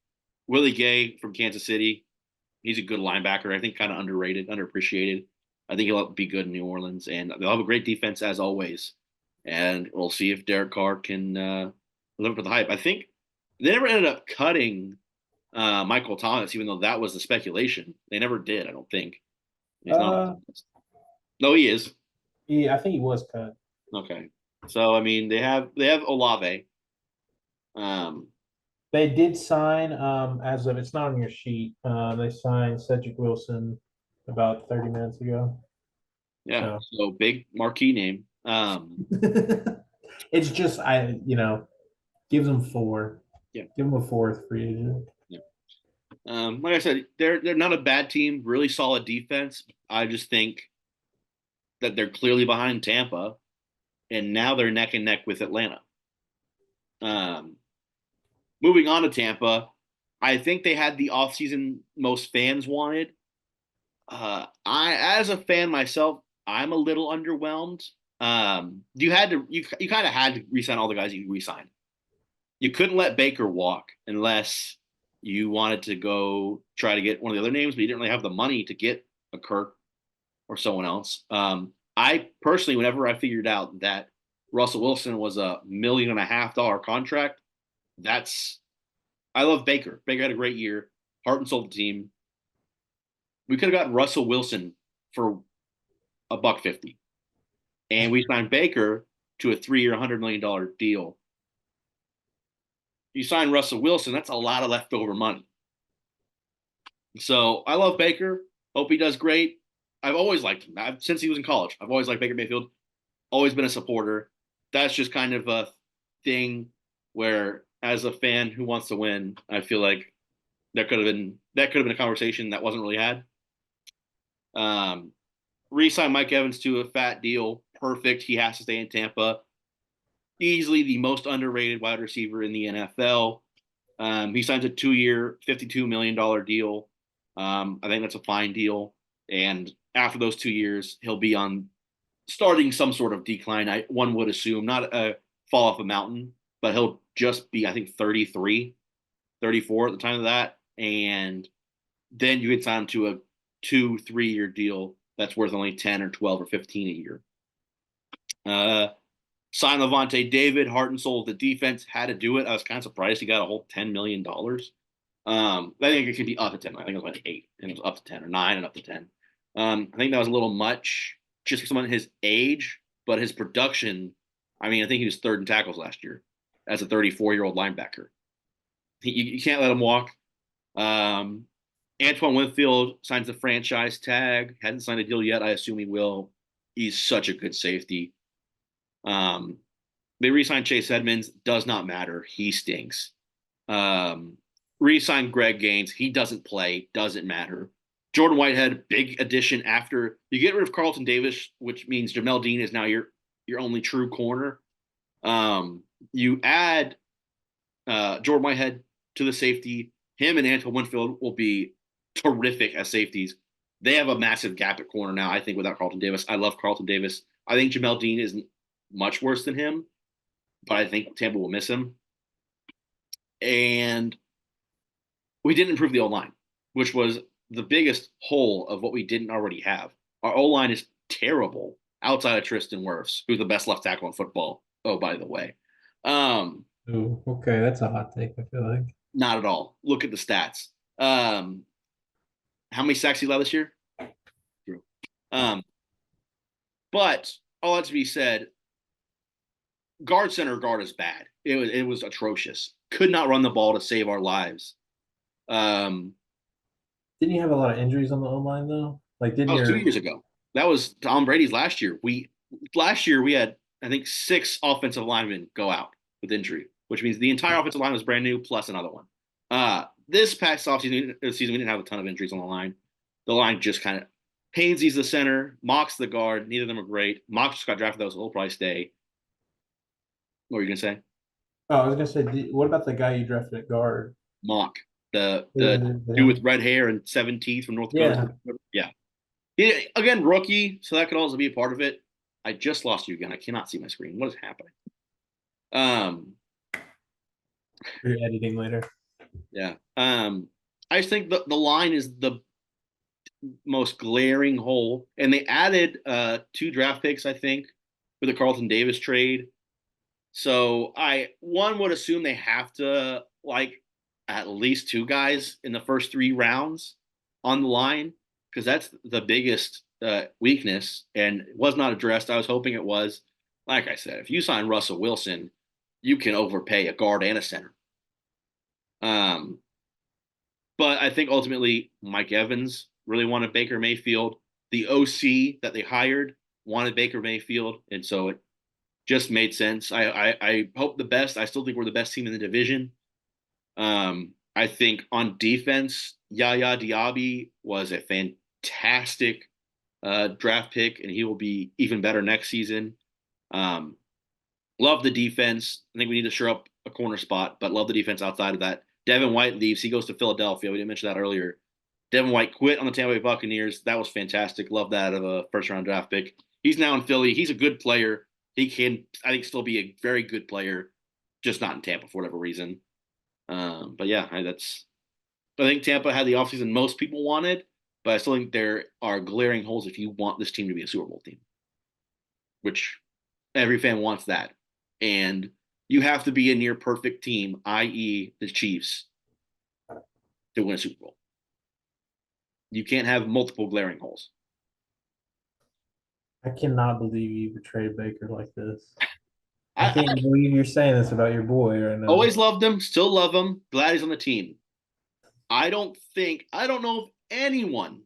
Willie Gay from Kansas City, he's a good linebacker. I think kind of underrated, underappreciated. I think he'll be good in New Orleans, and they'll have a great defense as always. And we'll see if Derek Carr can live up to the hype. I think they never ended up cutting Michael Thomas, even though that was the speculation. They never did, I don't think. He's not. No, he is. Yeah, I think he was cut. Okay. So I mean, they have Olave. They They did sign, as of it's not on your sheet. They signed Cedric Wilson about 30 minutes ago. Yeah, So so big marquee name. it's just give them four. Yeah, Give them a fourth free agent. yeah. Like I said, they're not a bad team. Really solid defense. I just think that they're clearly behind Tampa, and now they're neck and neck with Atlanta. Um, Moving on to Tampa, I think they had the offseason most fans wanted. As a fan myself, I'm a little underwhelmed. You kind of had to resign all the guys you resigned. You couldn't let Baker walk unless you wanted to go try to get one of the other names, but you didn't really have the money to get a Kirk or someone else. I personally, whenever I figured out that Russell Wilson was $1.5 million contract, that's I love Baker. Baker had a great year, heart and soul the team. We could have gotten Russell Wilson for $1.50, and we signed Baker to a 3-year, $100 million deal. You sign Russell Wilson, that's a lot of leftover money. So I love Baker. Hope he does great. I've always liked him since he was in college. I've always liked Baker Mayfield. Always been a supporter. That's just kind of a thing where, as a fan who wants to win, I feel like that could have been a conversation that wasn't really had. Re-sign Mike Evans to a fat deal. Perfect. He has to stay in Tampa. Easily the most underrated wide receiver in the NFL. He signs a 2-year, $52 million deal. I think that's a fine deal. And after those 2 years, he'll be on starting some sort of decline. One would assume, not a fall off a mountain, but he'll just be, I think, 33, 34 at the time of that. And then you get signed to a 2-3 year deal that's worth only 10 or 12 or 15 a year. Sign Levante David, heart and soul of the defense, had to do it. I was kind of surprised he got a whole $10 million. I think it could be up to 10. I think it was like 8, and it was up to 10 or 9 and up to 10. I think that was a little much just for someone his age, but his production, I mean, I think he was third in tackles last year as a 34-year-old linebacker. You can't let him walk. Antoine Winfield signs the franchise tag. Hasn't signed a deal yet. I assume he will. He's such a good safety. They re-signed Chase Edmonds. Does not matter. He stinks. Re-signed Greg Gaines. He doesn't play. Doesn't matter. Jordan Whitehead, big addition after you get rid of Carlton Davis, which means Jamel Dean is now your only true corner. You add Jordan Whitehead to the safety. Him and Antoine Winfield will be terrific as safeties. They have a massive gap at corner now, I think, without Carlton Davis. I love Carlton Davis. I think Jamel Dean isn't much worse than him, but I think Tampa will miss him. And we didn't improve the O-line, which was the biggest hole of what we didn't already have. Our O-line is terrible outside of Tristan Wirfs, who's the best left tackle in football. Oh, by the way. Ooh, okay, that's a hot take, I feel like. Not at all. Look at the stats. How many sacks he allowed this year? True. But all that to be said, guard center guard is bad. It was atrocious. Could not run the ball to save our lives. Didn't you have a lot of injuries on the O line though? Like, didn't That was your 2 years ago. That was Tom Brady's last year. Last year we had, I think, 6 offensive linemen go out with injury, which means the entire offensive line was brand new plus another one. This past offseason, we didn't have a ton of injuries on the line. The line just kind of Hainsey's the center, Mock's the guard. Neither of them are great. Mock just got drafted, though, so he'll probably stay. What were you gonna say? Oh, I was gonna say, what about the guy you drafted at guard? Mock, the Yeah, dude with red hair and 7 teeth from North Dakota. Yeah. Again, rookie, so that could also be a part of it. I just lost you again. I cannot see my screen. What is happening? You're editing later. Yeah. I just think the line is the most glaring hole, and they added 2 draft picks, I think, for the Carlton Davis trade. So one would assume they have to like at least 2 guys in the first 3 rounds on the line, because that's the biggest weakness, and it was not addressed. I was hoping it was. Like I said, if you sign Russell Wilson, you can overpay a guard and a center. Um, but I think ultimately Mike Evans really wanted Baker Mayfield. The OC that they hired wanted Baker Mayfield, and so it just made sense. I hope the best. I still think we're the best team in the division. I think on defense, Yaya Diaby was a fantastic draft pick, and he will be even better next season. Um, love the defense. I think we need to shore up a corner spot, but love the defense outside of that. Devin White leaves. He goes to Philadelphia. We didn't mention that earlier. Devin White quit on the Tampa Bay Buccaneers. That was fantastic. Love that of a first round draft pick. He's now in Philly. He's a good player. He can, I think, still be a very good player, just not in Tampa for whatever reason. But yeah, I think Tampa had the offseason most people wanted, but I still think there are glaring holes if you want this team to be a Super Bowl team, which every fan wants that. And you have to be a near perfect team, i.e., the Chiefs, to win a Super Bowl. You can't have multiple glaring holes. I cannot believe you betrayed Baker like this. I I can't believe you're saying this about your boy right now. always loved him, still love him. Glad he's on the team. I don't know if anyone.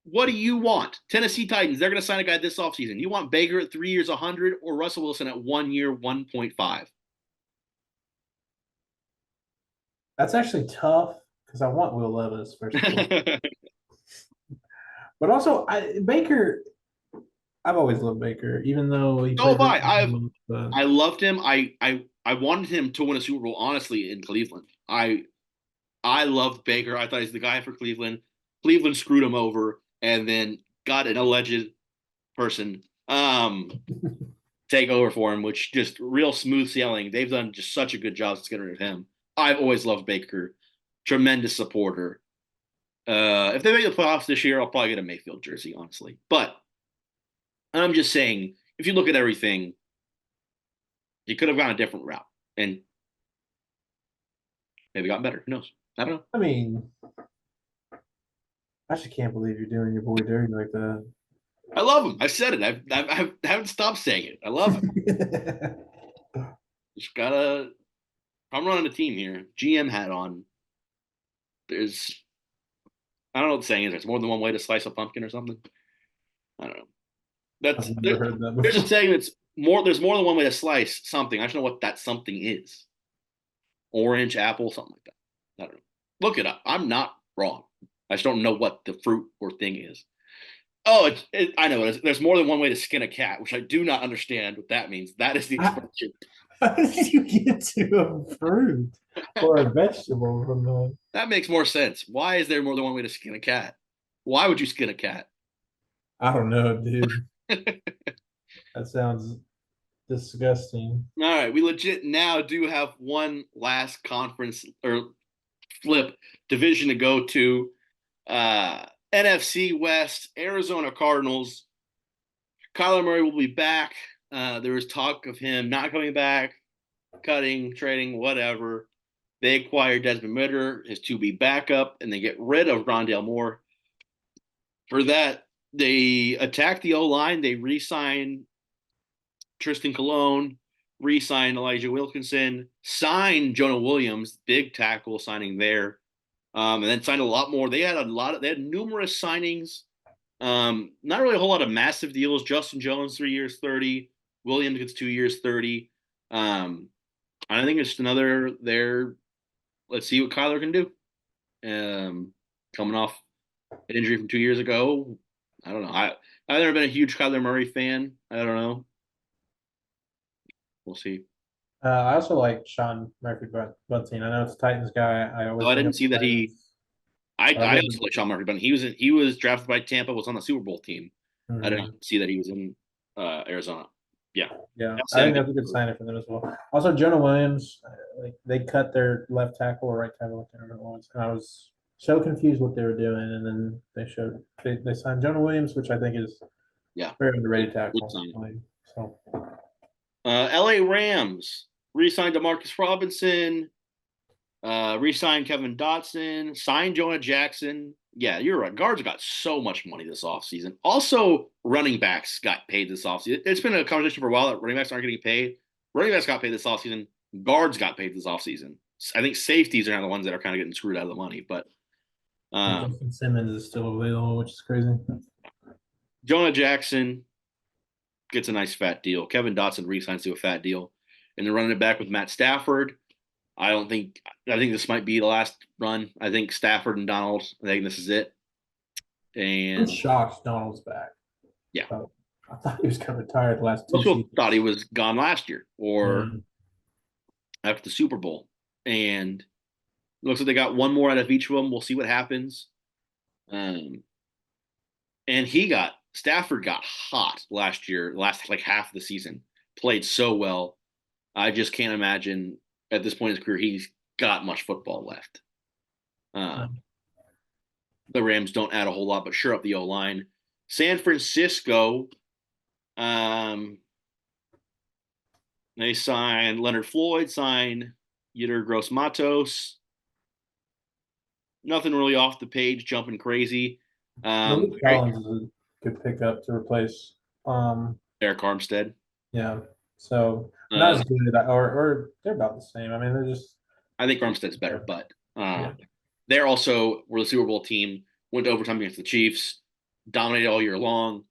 What do you want? Tennessee Titans, they're going to sign a guy this offseason. You want Baker at 3 years, 100, or Russell Wilson at 1 year, 1.5? That's actually tough because I want Will Levis first. But also, Baker. I've always loved Baker, even though he So played have for. I loved him. I wanted him to win a Super Bowl, honestly, in Cleveland. I loved Baker. I thought he's the guy for Cleveland. Cleveland screwed him over and then got an alleged person take over for him, which just real smooth sailing. They've done just such a good job to get rid of him. I've always loved Baker. Tremendous supporter. If they make the playoffs this year, I'll probably get a Mayfield jersey, honestly. But I'm just saying, if you look at everything, you could have gone a different route and maybe gotten better. Who knows? I don't know. I mean, I just can't believe you're doing your boy dirty like that. I love him. I said it. I haven't stopped saying it. I love him. Just gotta. I'm running a team here. GM hat on. There's. I don't know what the saying is. There's more than one way to slice a pumpkin or something. I don't know. I've That's never heard that there's a before. saying that's more. There's more than one way to slice something. I just know what that something is. Orange, apple, something like that. I don't know. Look it up. I'm not wrong. I just don't know what the fruit or thing is. Oh, I know. There's more than one way to skin a cat, which I do not understand what that means. That is the How, expression. how did you get to a fruit or a vegetable from the? That makes more sense. Why is there more than one way to skin a cat? Why would you skin a cat? I don't know, dude. All That sounds disgusting. right, we legit now do have one last conference or flip division to go to. NFC West, Arizona Cardinals. Kyler Murray will be back. There was talk of him not coming back, cutting, trading, whatever. They acquired Desmond Ritter, his to be backup, and they get rid of Rondale Moore. For that, they attack the O line. They re sign Tristan Colon, re sign Elijah Wilkinson, sign Jonah Williams, big tackle signing there, and then signed a lot more. They had numerous signings. Not really a whole lot of massive deals. Justin Jones, 3 years, 30. Williams gets 2 years, 30. I think it's just another there. Let's see what Kyler can do. Coming off an injury from 2 years ago. I don't know. I've never been a huge Kyler Murray fan. I don't know. We'll see. I also like Sean Murphy Bunting. I know it's a Titans guy. I Oh, always I bring didn't up see the that he. Titans. I I've also like Sean Murphy, but he was drafted by Tampa. Was on the Super Bowl team. I did not see that he was in Arizona. Yeah, Yeah, that's I him. think that's a good signing for them as well. Also, Jonah Williams, like they cut their left tackle or right tackle, I can't remember what it was, and I was so confused what they were doing, and then they signed Jonah Williams, which I think is Yeah, very underrated good tackle. sign. So LA Rams re-signed Demarcus Robinson, re-signed Kevin Dotson, signed Jonah Jackson. Yeah, you're right. Guards got so much money this offseason. Also, running backs got paid this offseason. It's been a conversation for a while that running backs aren't getting paid. Running backs got paid this offseason. Guards got paid this offseason. I think safeties are now the ones that are kind of getting screwed out of the money. But And Justin Simmons is still available, which is crazy. Jonah Jackson gets a nice fat deal. Kevin Dotson re-signs to a fat deal, and they're running it back with Matt Stafford. I don't think I think this might be the last run. I think Stafford and Donald. I think this is it. I'm And shocked Donald's back. yeah, Oh, I thought he was kind of retired the last two most people thought he seasons. was gone last year Yeah. or after the Super Bowl, and it looks like they got one more out of each of them. We'll see what happens. Um, and Stafford got hot last year, last like half of the season, played so well. I just can't imagine at this point in his career he's got much football left. Um, the Rams don't add a whole lot, but sure up the O line. San Francisco, um, they signed Leonard Floyd, signed Yetur Gross Matos. Nothing really off the page, jumping crazy. Malik Collins is a good pickup to replace. Eric Armstead. Yeah. So not as good, or they're about the same. I mean, they're just. I think Armstead's better, but Yeah. they're also were the Super Bowl team. Went to overtime against the Chiefs, dominated all year long.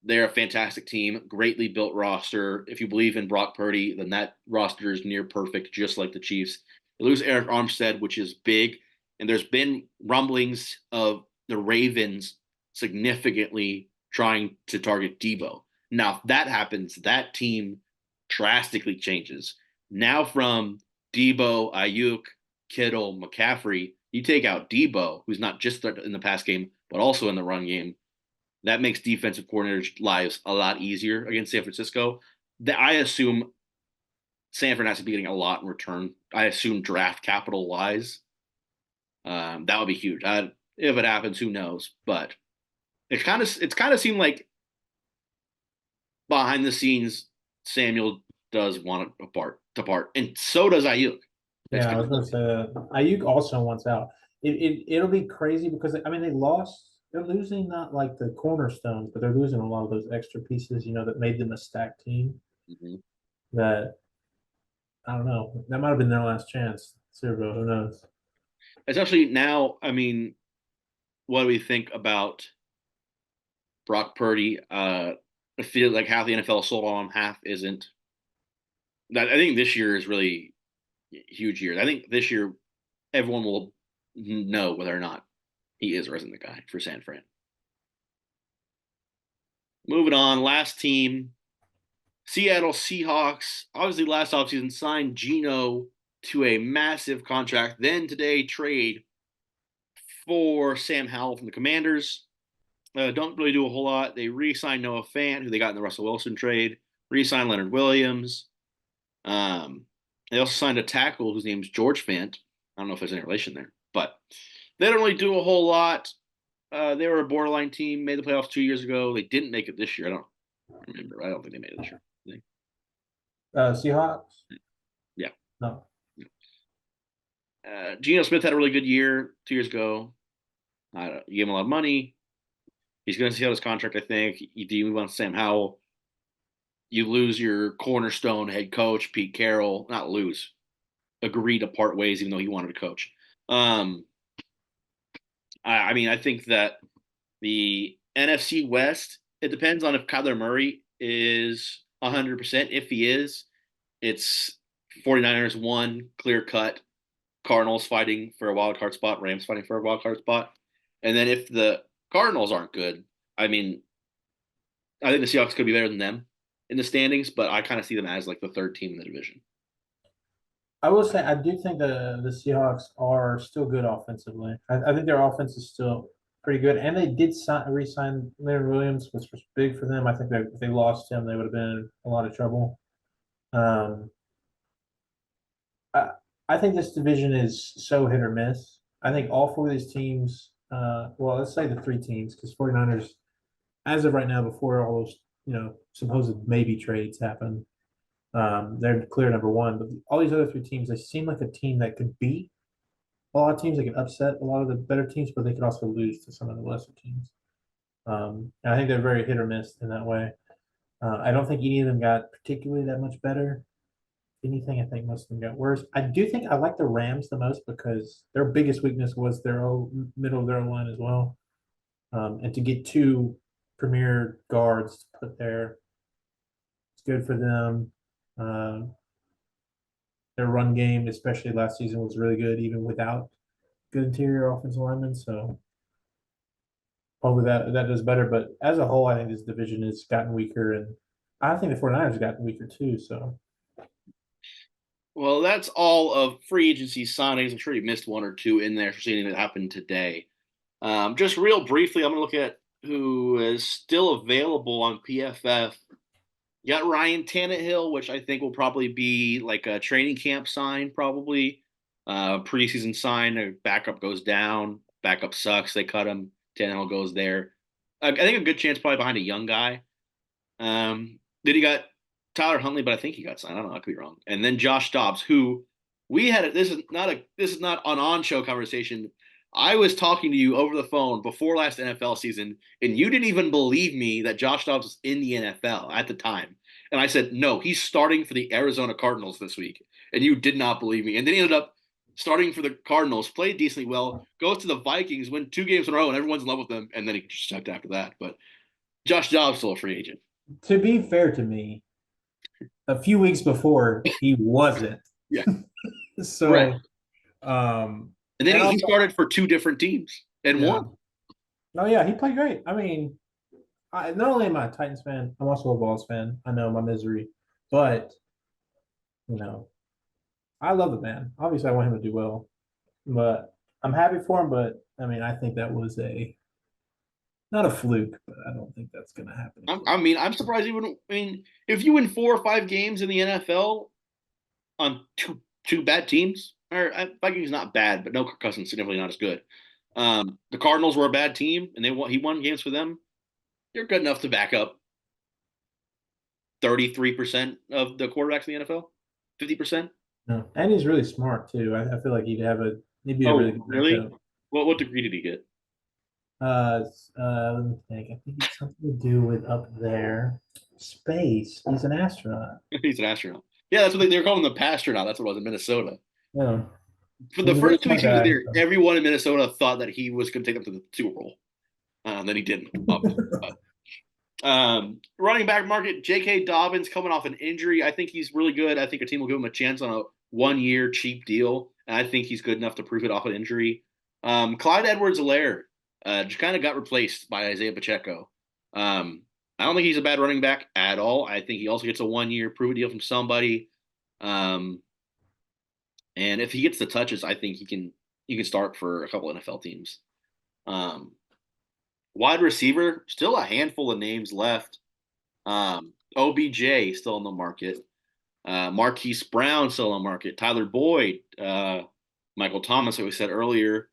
They're a fantastic team, greatly built roster. If you believe in Brock Purdy, then that roster is near perfect, just like the Chiefs. They lose Eric Armstead, which is big, and there's been rumblings of the Ravens significantly trying to target Debo. Now, if that happens, that team drastically changes. Now, from Debo, Ayuk, Kittle, McCaffrey, you take out Debo, who's not just in the pass game, but also in the run game. That makes defensive coordinators' lives a lot easier against San Francisco. I assume Sanford has to be getting a lot in return. I assume draft capital wise, that would be huge. If it happens, who knows? But it's kind of seemed like behind the scenes, Samuel does want to part, and so does Ayuk. It's Yeah, I kind was of going to say that. Ayuk also wants out. It'll be crazy because I mean they lost. They're losing not like the cornerstones, but they're losing a lot of those extra pieces. That made them a stacked team. Mhm. That I don't know. That might have been their last chance. Super Bowl. Who knows? Especially now. I mean, what do we think about Brock Purdy? I feel like half the NFL sold on him, half isn't. I think this year is really huge year. I think this year everyone will know whether or not he is or isn't the guy for San Fran. Moving on, last team, Seattle Seahawks. Obviously, last offseason signed Geno to a massive contract. Then today, trade for Sam Howell from the Commanders. Don't really do a whole lot. They re-signed Noah Fant, who they got in the Russell Wilson trade. Re-signed Leonard Williams. Um, they also signed a tackle whose name's George Fant. I don't know if there's any relation there, but they don't really do a whole lot. They were a borderline team, made the playoffs 2 years ago. They didn't make it this year. I don't remember. I don't think they made it this year. Seahawks? Yeah. No. Geno Smith had a really good year 2 years ago. You gave him a lot of money. He's going to see out his contract, I think. You move on to Sam Howell. You lose your cornerstone head coach, Pete Carroll. Not lose, agree to part ways, even though he wanted to coach. I mean, I think that the NFC West, it depends on if Kyler Murray is 100%. If he is, it's 49ers one, clear cut, Cardinals fighting for a wild card spot, Rams fighting for a wild card spot. And then if the Cardinals aren't good, I mean, I think the Seahawks could be better than them in the standings, but I kind of see them as like the third team in the division. I will say I do think the Seahawks are still good offensively. I think their offense is still pretty good, and they did re-sign Leonard Williams, which was big for them. I think that if they lost him, they would have been in a lot of trouble. Um, I, I think this division is so hit or miss. I think all four of these teams, well, let's say the three teams, because 49ers, as of right now, before all those, supposed maybe trades happen, they're clear number one. But all these other three teams, they seem like a team that could beat a lot of teams. They can upset a lot of the better teams, but they could also lose to some of the lesser teams. And I think they're very hit or miss in that way. I don't think any of them got particularly that much better anything, I think most of them got worse. I do think I like the Rams the most because their biggest weakness was their middle of their line as well. And to get two premier guards to put there, it's good for them. Um, their run game, especially last season, was really good, even without good interior offensive linemen. So hopefully that does better. But as a whole, I think this division has gotten weaker, and I think the 49ers have gotten weaker too. So Well, that's all of free agency signings. I'm sure you missed one or two in there for seeing it happen today. Just real briefly, I'm going to look at who is still available on PFF. You got Ryan Tannehill, which I think will probably be like a training camp sign, probably. Preseason sign, a backup goes down, backup sucks, they cut him, Tannehill goes there. I think a good chance probably behind a young guy. Then you got Tyler Huntley, but I think he got signed. I don't know, I could be wrong. And then Josh Dobbs, who we had. This is not an on-show conversation. I was talking to you over the phone before last NFL season, and you didn't even believe me that Josh Dobbs was in the NFL at the time. And I said, no, he's starting for the Arizona Cardinals this week. And you did not believe me. And then he ended up starting for the Cardinals, played decently well, goes to the Vikings, win 2 games in a row, and everyone's in love with him. And then he just sucked after that. But Josh Dobbs still a free agent. to be fair to me, a few weeks before he wasn't. Yeah. So, Correct. um, And then and he also, started for 2 different teams and yeah, won. no, yeah, he played great. I mean, not only am I a Titans fan, I'm also a Vols fan. I know my misery, but you know, I love the man. Obviously, I want him to do well, but I'm happy for him. But I mean, I think that was a not a fluke, but I don't think that's going to happen again. I'm surprised he wouldn't. I mean, if you win 4 or 5 games in the NFL on two bad teams, or Vikings not bad, but no Kirk Cousins significantly not as good. The Cardinals were a bad team, and he won games for them. You're good enough to back up 33% of the quarterbacks in the NFL, 50%. No. And he's really smart too. I feel like he'd be a really Oh, good really? backup. What degree did he get? Let me think. I think it's something to do with up there. Space. He's an astronaut. He's an astronaut. Yeah, that's what they were calling him the pastronaut. That's what it was in Minnesota. Yeah. For the He's a really first two smart weeks he was guy. there, everyone in Minnesota thought that he was going to take them to the Super Bowl. Then he didn't, obviously. But, running back market, J.K. Dobbins coming off an injury. I think he's really good. I think a team will give him a chance on a 1 year cheap deal. And I think he's good enough to prove it off an injury. Clyde Edwards-Helaire just kind of got replaced by Isaiah Pacheco. I don't think he's a bad running back at all. I think he also gets a 1 year prove it deal from somebody. Um, and if he gets the touches, I think he can start for a couple NFL teams. Um, Wide receiver, still a handful of names left. OBJ still on the market. Marquise Brown still on the market. Tyler Boyd, Michael Thomas, like we said earlier.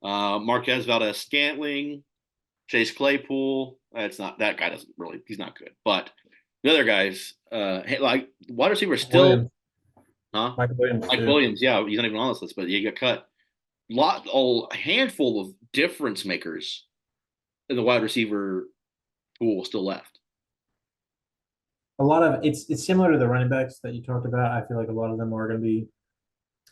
Marquez Valdez-Scantling, Chase Claypool. That's not that guy. Doesn't really. He's not good. But the other guys, like wide receiver, still, Williams. huh? Michael Williams Mike too. Williams. Yeah, he's not even on this list, but he got cut. A handful of difference makers in the wide receiver pool still left. A lot of it's similar to the running backs that you talked about. I feel like a lot of them are going to be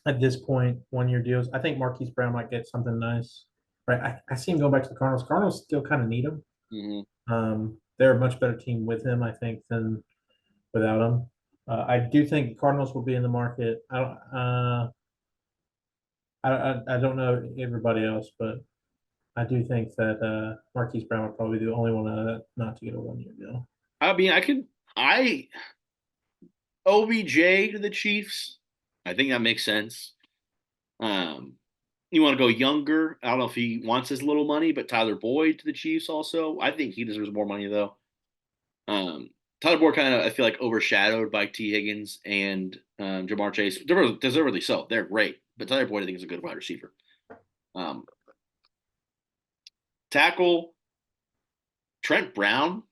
at this point 1 year deals. I think Marquise Brown might get something nice. Right. I see him go back to the Cardinals. Cardinals still kind of need him. Mm-hmm. They're a much better team with him, I think, than without him. I do think the Cardinals will be in the market. I don't know everybody else, but I do think that Marquise Brown would probably be the only one not to get a 1 year deal. I mean, I OBJ to the Chiefs. I think that makes sense. Um, you want to go younger? I don't know if he wants his little money, but Tyler Boyd to the Chiefs also. I think he deserves more money though. Um, Tyler Boyd kind of I feel like overshadowed by T Higgins and Jamar Chase. Deservedly so. They're great, but Tyler Boyd I think is a good wide receiver. Um, tackle Trent Brown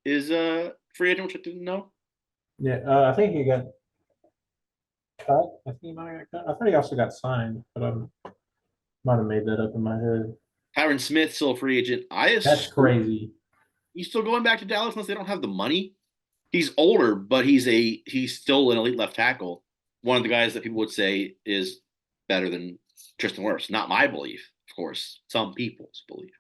is a free agent, which I didn't know. Yeah, I think he got cut. I think he might have got cut. I thought he also got signed, but I might have made that up in my head. Tyron Smith still a free agent. I That's assume crazy. he's still going back to Dallas unless they don't have the money. He's older, but he's still an elite left tackle. One of the guys that people would say is better than Tristan Wirfs. Not my belief, of course. Some people's belief.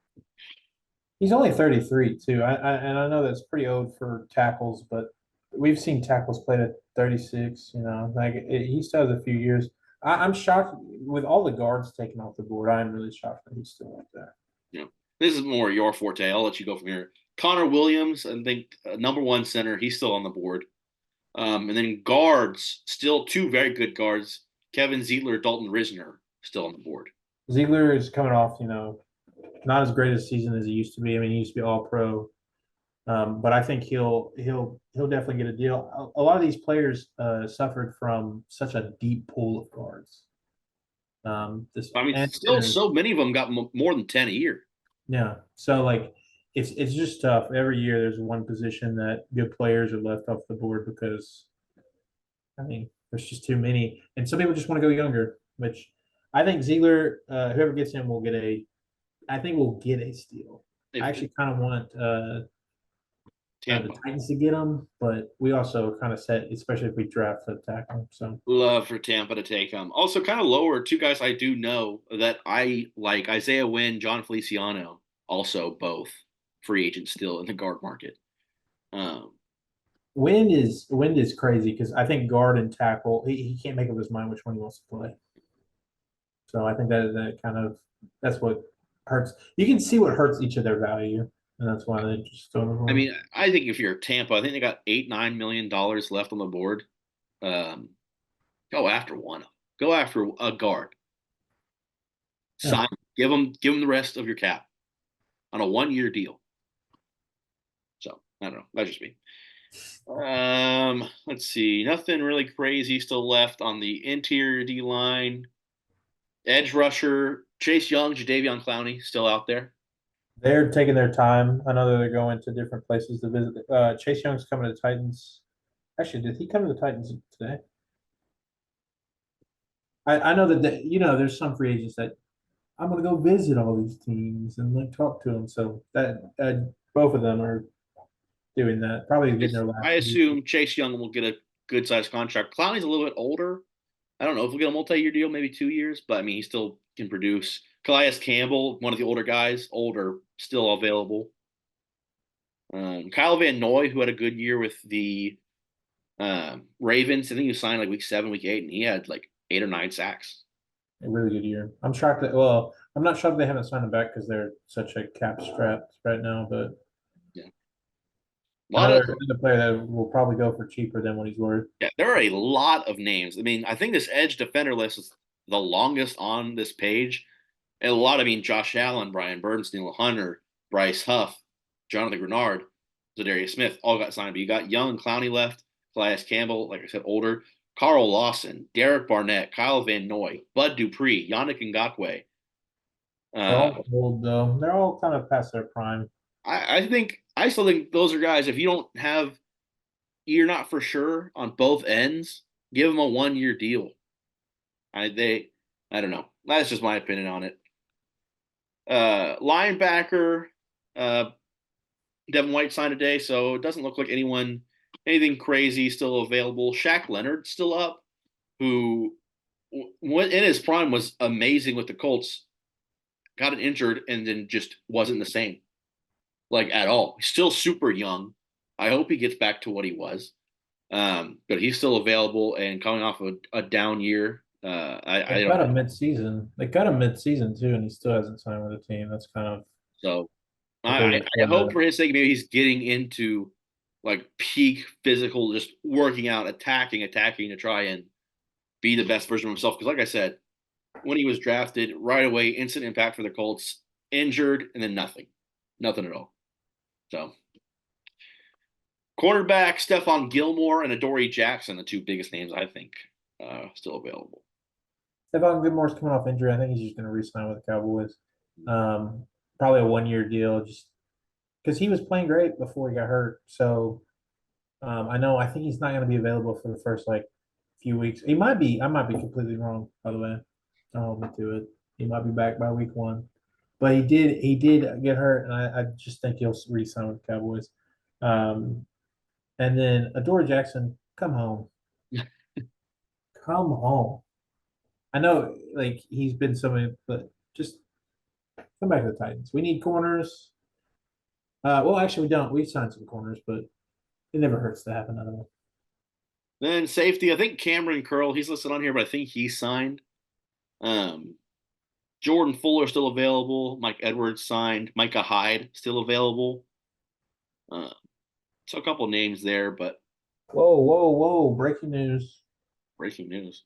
He's only 33 too. And I know that's pretty old for tackles, but we've seen tackles played at 36. He still has a few years. I'm shocked with all the guards taken off the board. I'm really shocked that he's still up there. You know, this is more your forte. I'll let you go from here. Connor Williams, I think number one center. He's still on the board. And then guards, still two very good guards. Kevin Zeitler, Dalton Risner, still on the board. Ziegler is coming off, not as great a season as he used to be. I mean, he used to be all pro. But I think he'll definitely get a deal. A lot of these players suffered from such a deep pool of guards. I mean, still so many of them got more than 10 a year. Yeah, so like it's just tough. Every year there's one position that good players are left off the board because I mean there's just too many, and some people just want to go younger. Which I think Ziegler, whoever gets him, will get a. I think we'll get a steal. I actually kind of want the Titans to get him, but we also kind of set, especially if we draft a tackle. So love for Tampa to take him. Also, kind of lower, two guys I do know that I like: Isaiah Wynn, John Feliciano. Also, both free agents still in the guard market. Wynn is crazy because I think guard and tackle he can't make up his mind which one he wants to play. So I think that kind of that's what hurts. You can see what hurts each of their value, and that's why they just don't. I mean, I think if you're Tampa, I think they got $8-9 million left on the board. Um, go after one. Go after a guard. Sign. Yeah. Give them the rest of your cap on a 1-year deal. So I don't know. That's just me. Let's see. Nothing really crazy still left on the interior D line. Edge rusher Chase Young, Jadeveon Clowney still out there. They're taking their time. I know that they're going to different places to visit. Chase Young's coming to the Titans. Actually, did he come to the Titans today? I know that there's some free agents that I'm going to go visit all these teams and like talk to them. So that both of them are doing that. Probably getting their last. I assume Chase Young will get a good sized contract. Clowney's a little bit older. I don't know if we'll get a multi-year deal, maybe 2 years, but I mean he still can produce. Calais Campbell, one of the older guys, older, still available. Kyle Van Noy, who had a good year with the Ravens, I think he signed like week 7, week 8, and he had like 8 or 9 sacks. A really good year. I'm shocked that. Well, I'm not shocked they haven't signed him back because they're such a cap strapped right now. But yeah, another player that will probably go for cheaper than what he's worth. Yeah, there are a lot of names. I mean, I think this edge defender list is the longest on this page. And a lot, I mean, Josh Allen, Brian Burns, Neil Hunter, Bryce Huff, Jonathan Grenard, Zadarius Smith, all got signed. But you got Young and Clowney left, Calais Campbell, like I said, older, Carl Lawson, Derek Barnett, Kyle Van Noy, Bud Dupree, Yannick Ngakwe. They're all old though. They're all kind of past their prime. I still think those are guys. If you're not for sure on both ends, give them a 1-year deal. I don't know. That's just my opinion on it. Linebacker, Devin White signed today, so it doesn't look like anything crazy still available. Shaq Leonard still up, who in his prime was amazing with the Colts. Got injured and then just wasn't the same, like at all. He's still super young. I hope he gets back to what he was. But he's still available and coming off a down year. They got him mid-season. They got him mid-season too, and he still hasn't signed with the team. That's kind of so. I hope for his sake, maybe he's getting into like peak physical, just working out, attacking to try and be the best version of himself. Because, like I said, when he was drafted, right away, instant impact for the Colts, injured, and then nothing at all. So, quarterback Stephon Gilmore and Adoree Jackson, the two biggest names I think still available. Stephon Gilmore's coming off injury. I think he's just going to re-sign with the Cowboys. Probably a 1-year deal, just because he was playing great before he got hurt. So I think he's not going to be available for the first few weeks. He might be. I might be completely wrong, by the way. Don't hold me to it. He might be back by week 1, but he did get hurt, and I just think he'll re-sign with the Cowboys. And then Adore Jackson, come home. Come home. I know, like, he's been so many, but just come back to the Titans. We need corners. Well, actually, we don't. We've signed some corners, but it never hurts to have another one. Then safety, I think Cameron Curl, he's listed on here, but I think he signed. Um, Jordan Fuller still available. Mike Edwards signed. Micah Hyde still available. Uh, so a couple names there, but Whoa, whoa, whoa. Breaking news. breaking news.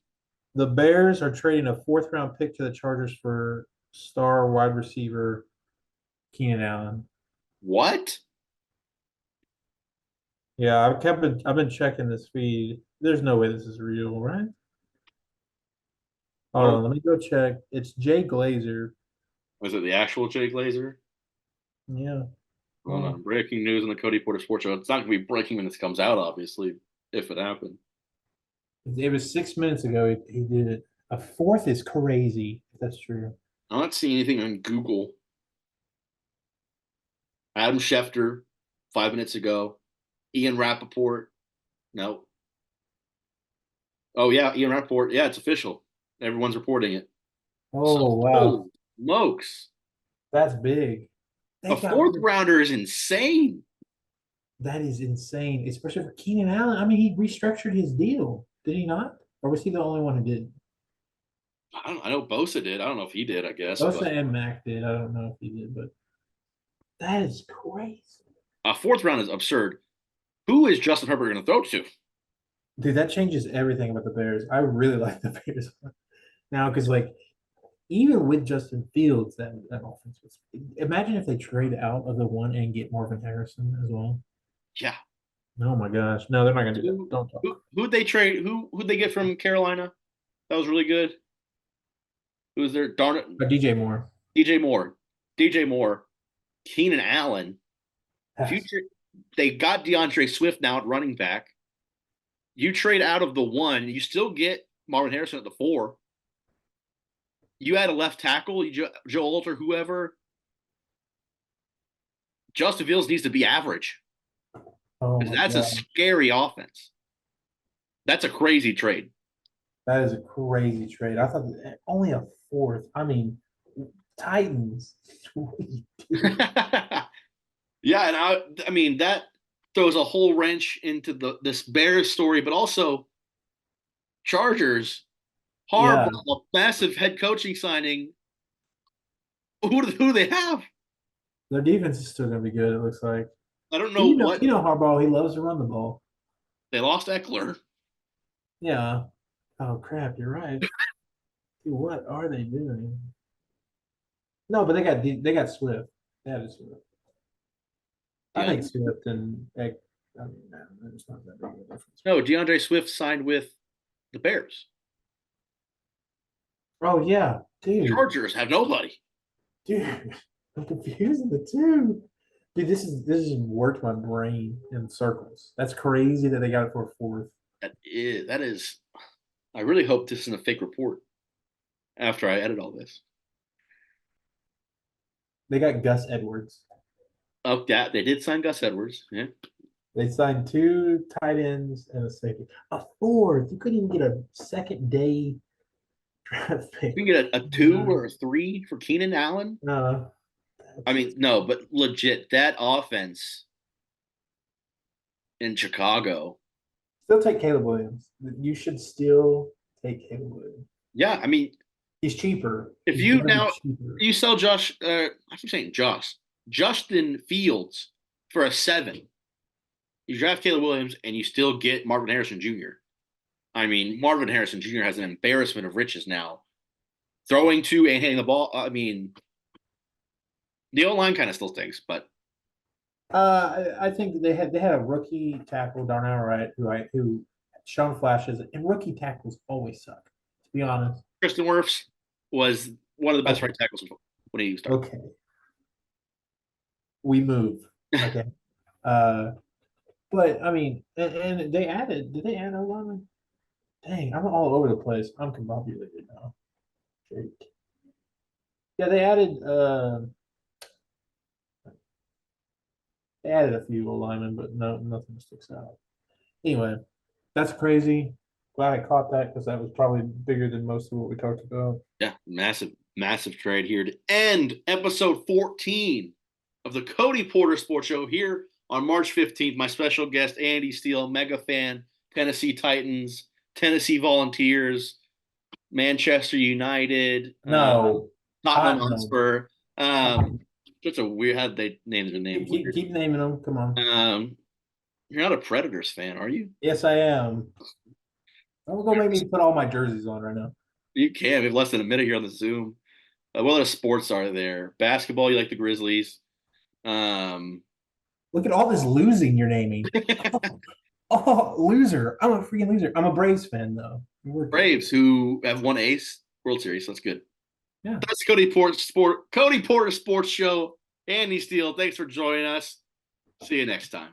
The Bears are trading a fourth round pick to the Chargers for star wide receiver Keenan Allen. What? Yeah, I've been checking this feed. There's no way this is real, right? Hold Oh, on, let me go check. It's Jay Glazer. was it the actual Jay Glazer? Yeah. Well, no, breaking news on the Cody Porter Sports Show. It's not going to be breaking when this comes out, obviously, if it happened. It was 6 minutes ago he did it. A fourth is crazy, if that's true. I'm not seeing anything on Google. Adam Schefter, 5 minutes ago. Ian Rappaport. No. Oh, yeah, Ian Rappaport. Yeah, it's official. Everyone's reporting it. So, Oh wow. holy smokes. That's big. A They got fourth rounder is insane. that is insane, especially for Keenan Allen. I mean, he restructured his deal, did he not? Or was he the only one who did? I know Bosa did. I don't know if he did, I guess, Bosa but and Mac did. I don't know if he did, but that is crazy. a fourth round is absurd. Who is Justin Herbert going to throw to? Dude, that changes everything about the Bears. I really like the Bears now because, like, even with Justin Fields, that offense was. Imagine if they trade out of the one and get Marvin Harrison as well. Yeah. Oh my gosh, no, they're not gonna do that. Who, Don't talk. who'd they trade? Who'd they get from Carolina? That was really good. Who was there? Darn it. DJ Moore. DJ Moore. DJ Moore. Keenan Allen. Pass. Future. They got DeAndre Swift now at running back. You trade out of the one, you still get Marvin Harrison at the 4. You add a left tackle, Joe Alter, whoever. Justin Fields needs to be average Oh because my that's a god, scary offense. That's a crazy trade. that is a crazy trade. I thought only a fourth. I mean, Titans. Yeah, and I mean that throws a whole wrench into this Bears story, but also Chargers, Yeah, Harbaugh, massive head coaching signing. Who do they have? their defense is still gonna be good. It looks like. I don't And know what Harbaugh. He loves to run the ball. they lost Eckler. Yeah. Oh crap, you're right. Dude, what are they doing? No, but they got Swift. They had Swift. I think DeAndre, Swift and I mean, man, there's not that big of a difference. no, DeAndre Swift signed with the Bears. Oh yeah, Chargers have nobody. dude, I'm confusing the two. Dude, this has worked my brain in circles. That's crazy that they got it for a fourth. That is. I really hope this isn't a fake report. After I edit all this, They got Gus Edwards. oh, that they did sign Gus Edwards. Yeah, They signed two tight ends and a safety. A fourth. You couldn't even get a second day draft pick. we can get a 2 or a 3 for Keenan Allen. No. I mean, no, but legit, that offense in Chicago. Still take Caleb Williams. You should still take Caleb Williams. Yeah, I mean, He's cheaper. if He's you gonna be now cheaper. you sell I keep saying Justin Fields for a 7, you draft Caleb Williams and you still get Marvin Harrison Jr. I mean, Marvin Harrison Jr. has an embarrassment of riches now, throwing to and hitting the ball. I mean, the O line kind of still stinks, but I think they had a rookie tackle, Darnell Wright, who shown flashes, and rookie tackles always suck. To be honest. Kristen Wirfs was one of the best Okay. right tackles when he started. Okay. We move. Okay. uh, but I mean, and they added. Did they add a lineman? Dang, I'm all over the place. I'm combobulated now. Great. Yeah, they added. They added a few linemen, but no, nothing sticks out. Anyway, that's crazy. Glad I caught that because that was probably bigger than most of what we talked about. Yeah, massive trade here to end episode 14 of the Cody Porter Sports Show here on March 15th. My special guest, Andy Steele, mega fan, Tennessee Titans, Tennessee Volunteers, Manchester United, No, Tottenham Tottenham. Hotspur. Just a weird, how they named their name weird. Keep naming them. Come on. You're not a Predators fan, are you? Yes, I am. I'm gonna make me put all my jerseys on right now. You can. We have less than a minute here on the Zoom. What other sports are there? Basketball, you like the Grizzlies. Um, Look at all this losing you're naming. Oh, loser. I'm a freaking loser. I'm a Braves fan, though. Braves, who have won Ace World Series. That's good. Yeah. That's Cody Porter Sports Show. Andy Steele, thanks for joining us. See you next time.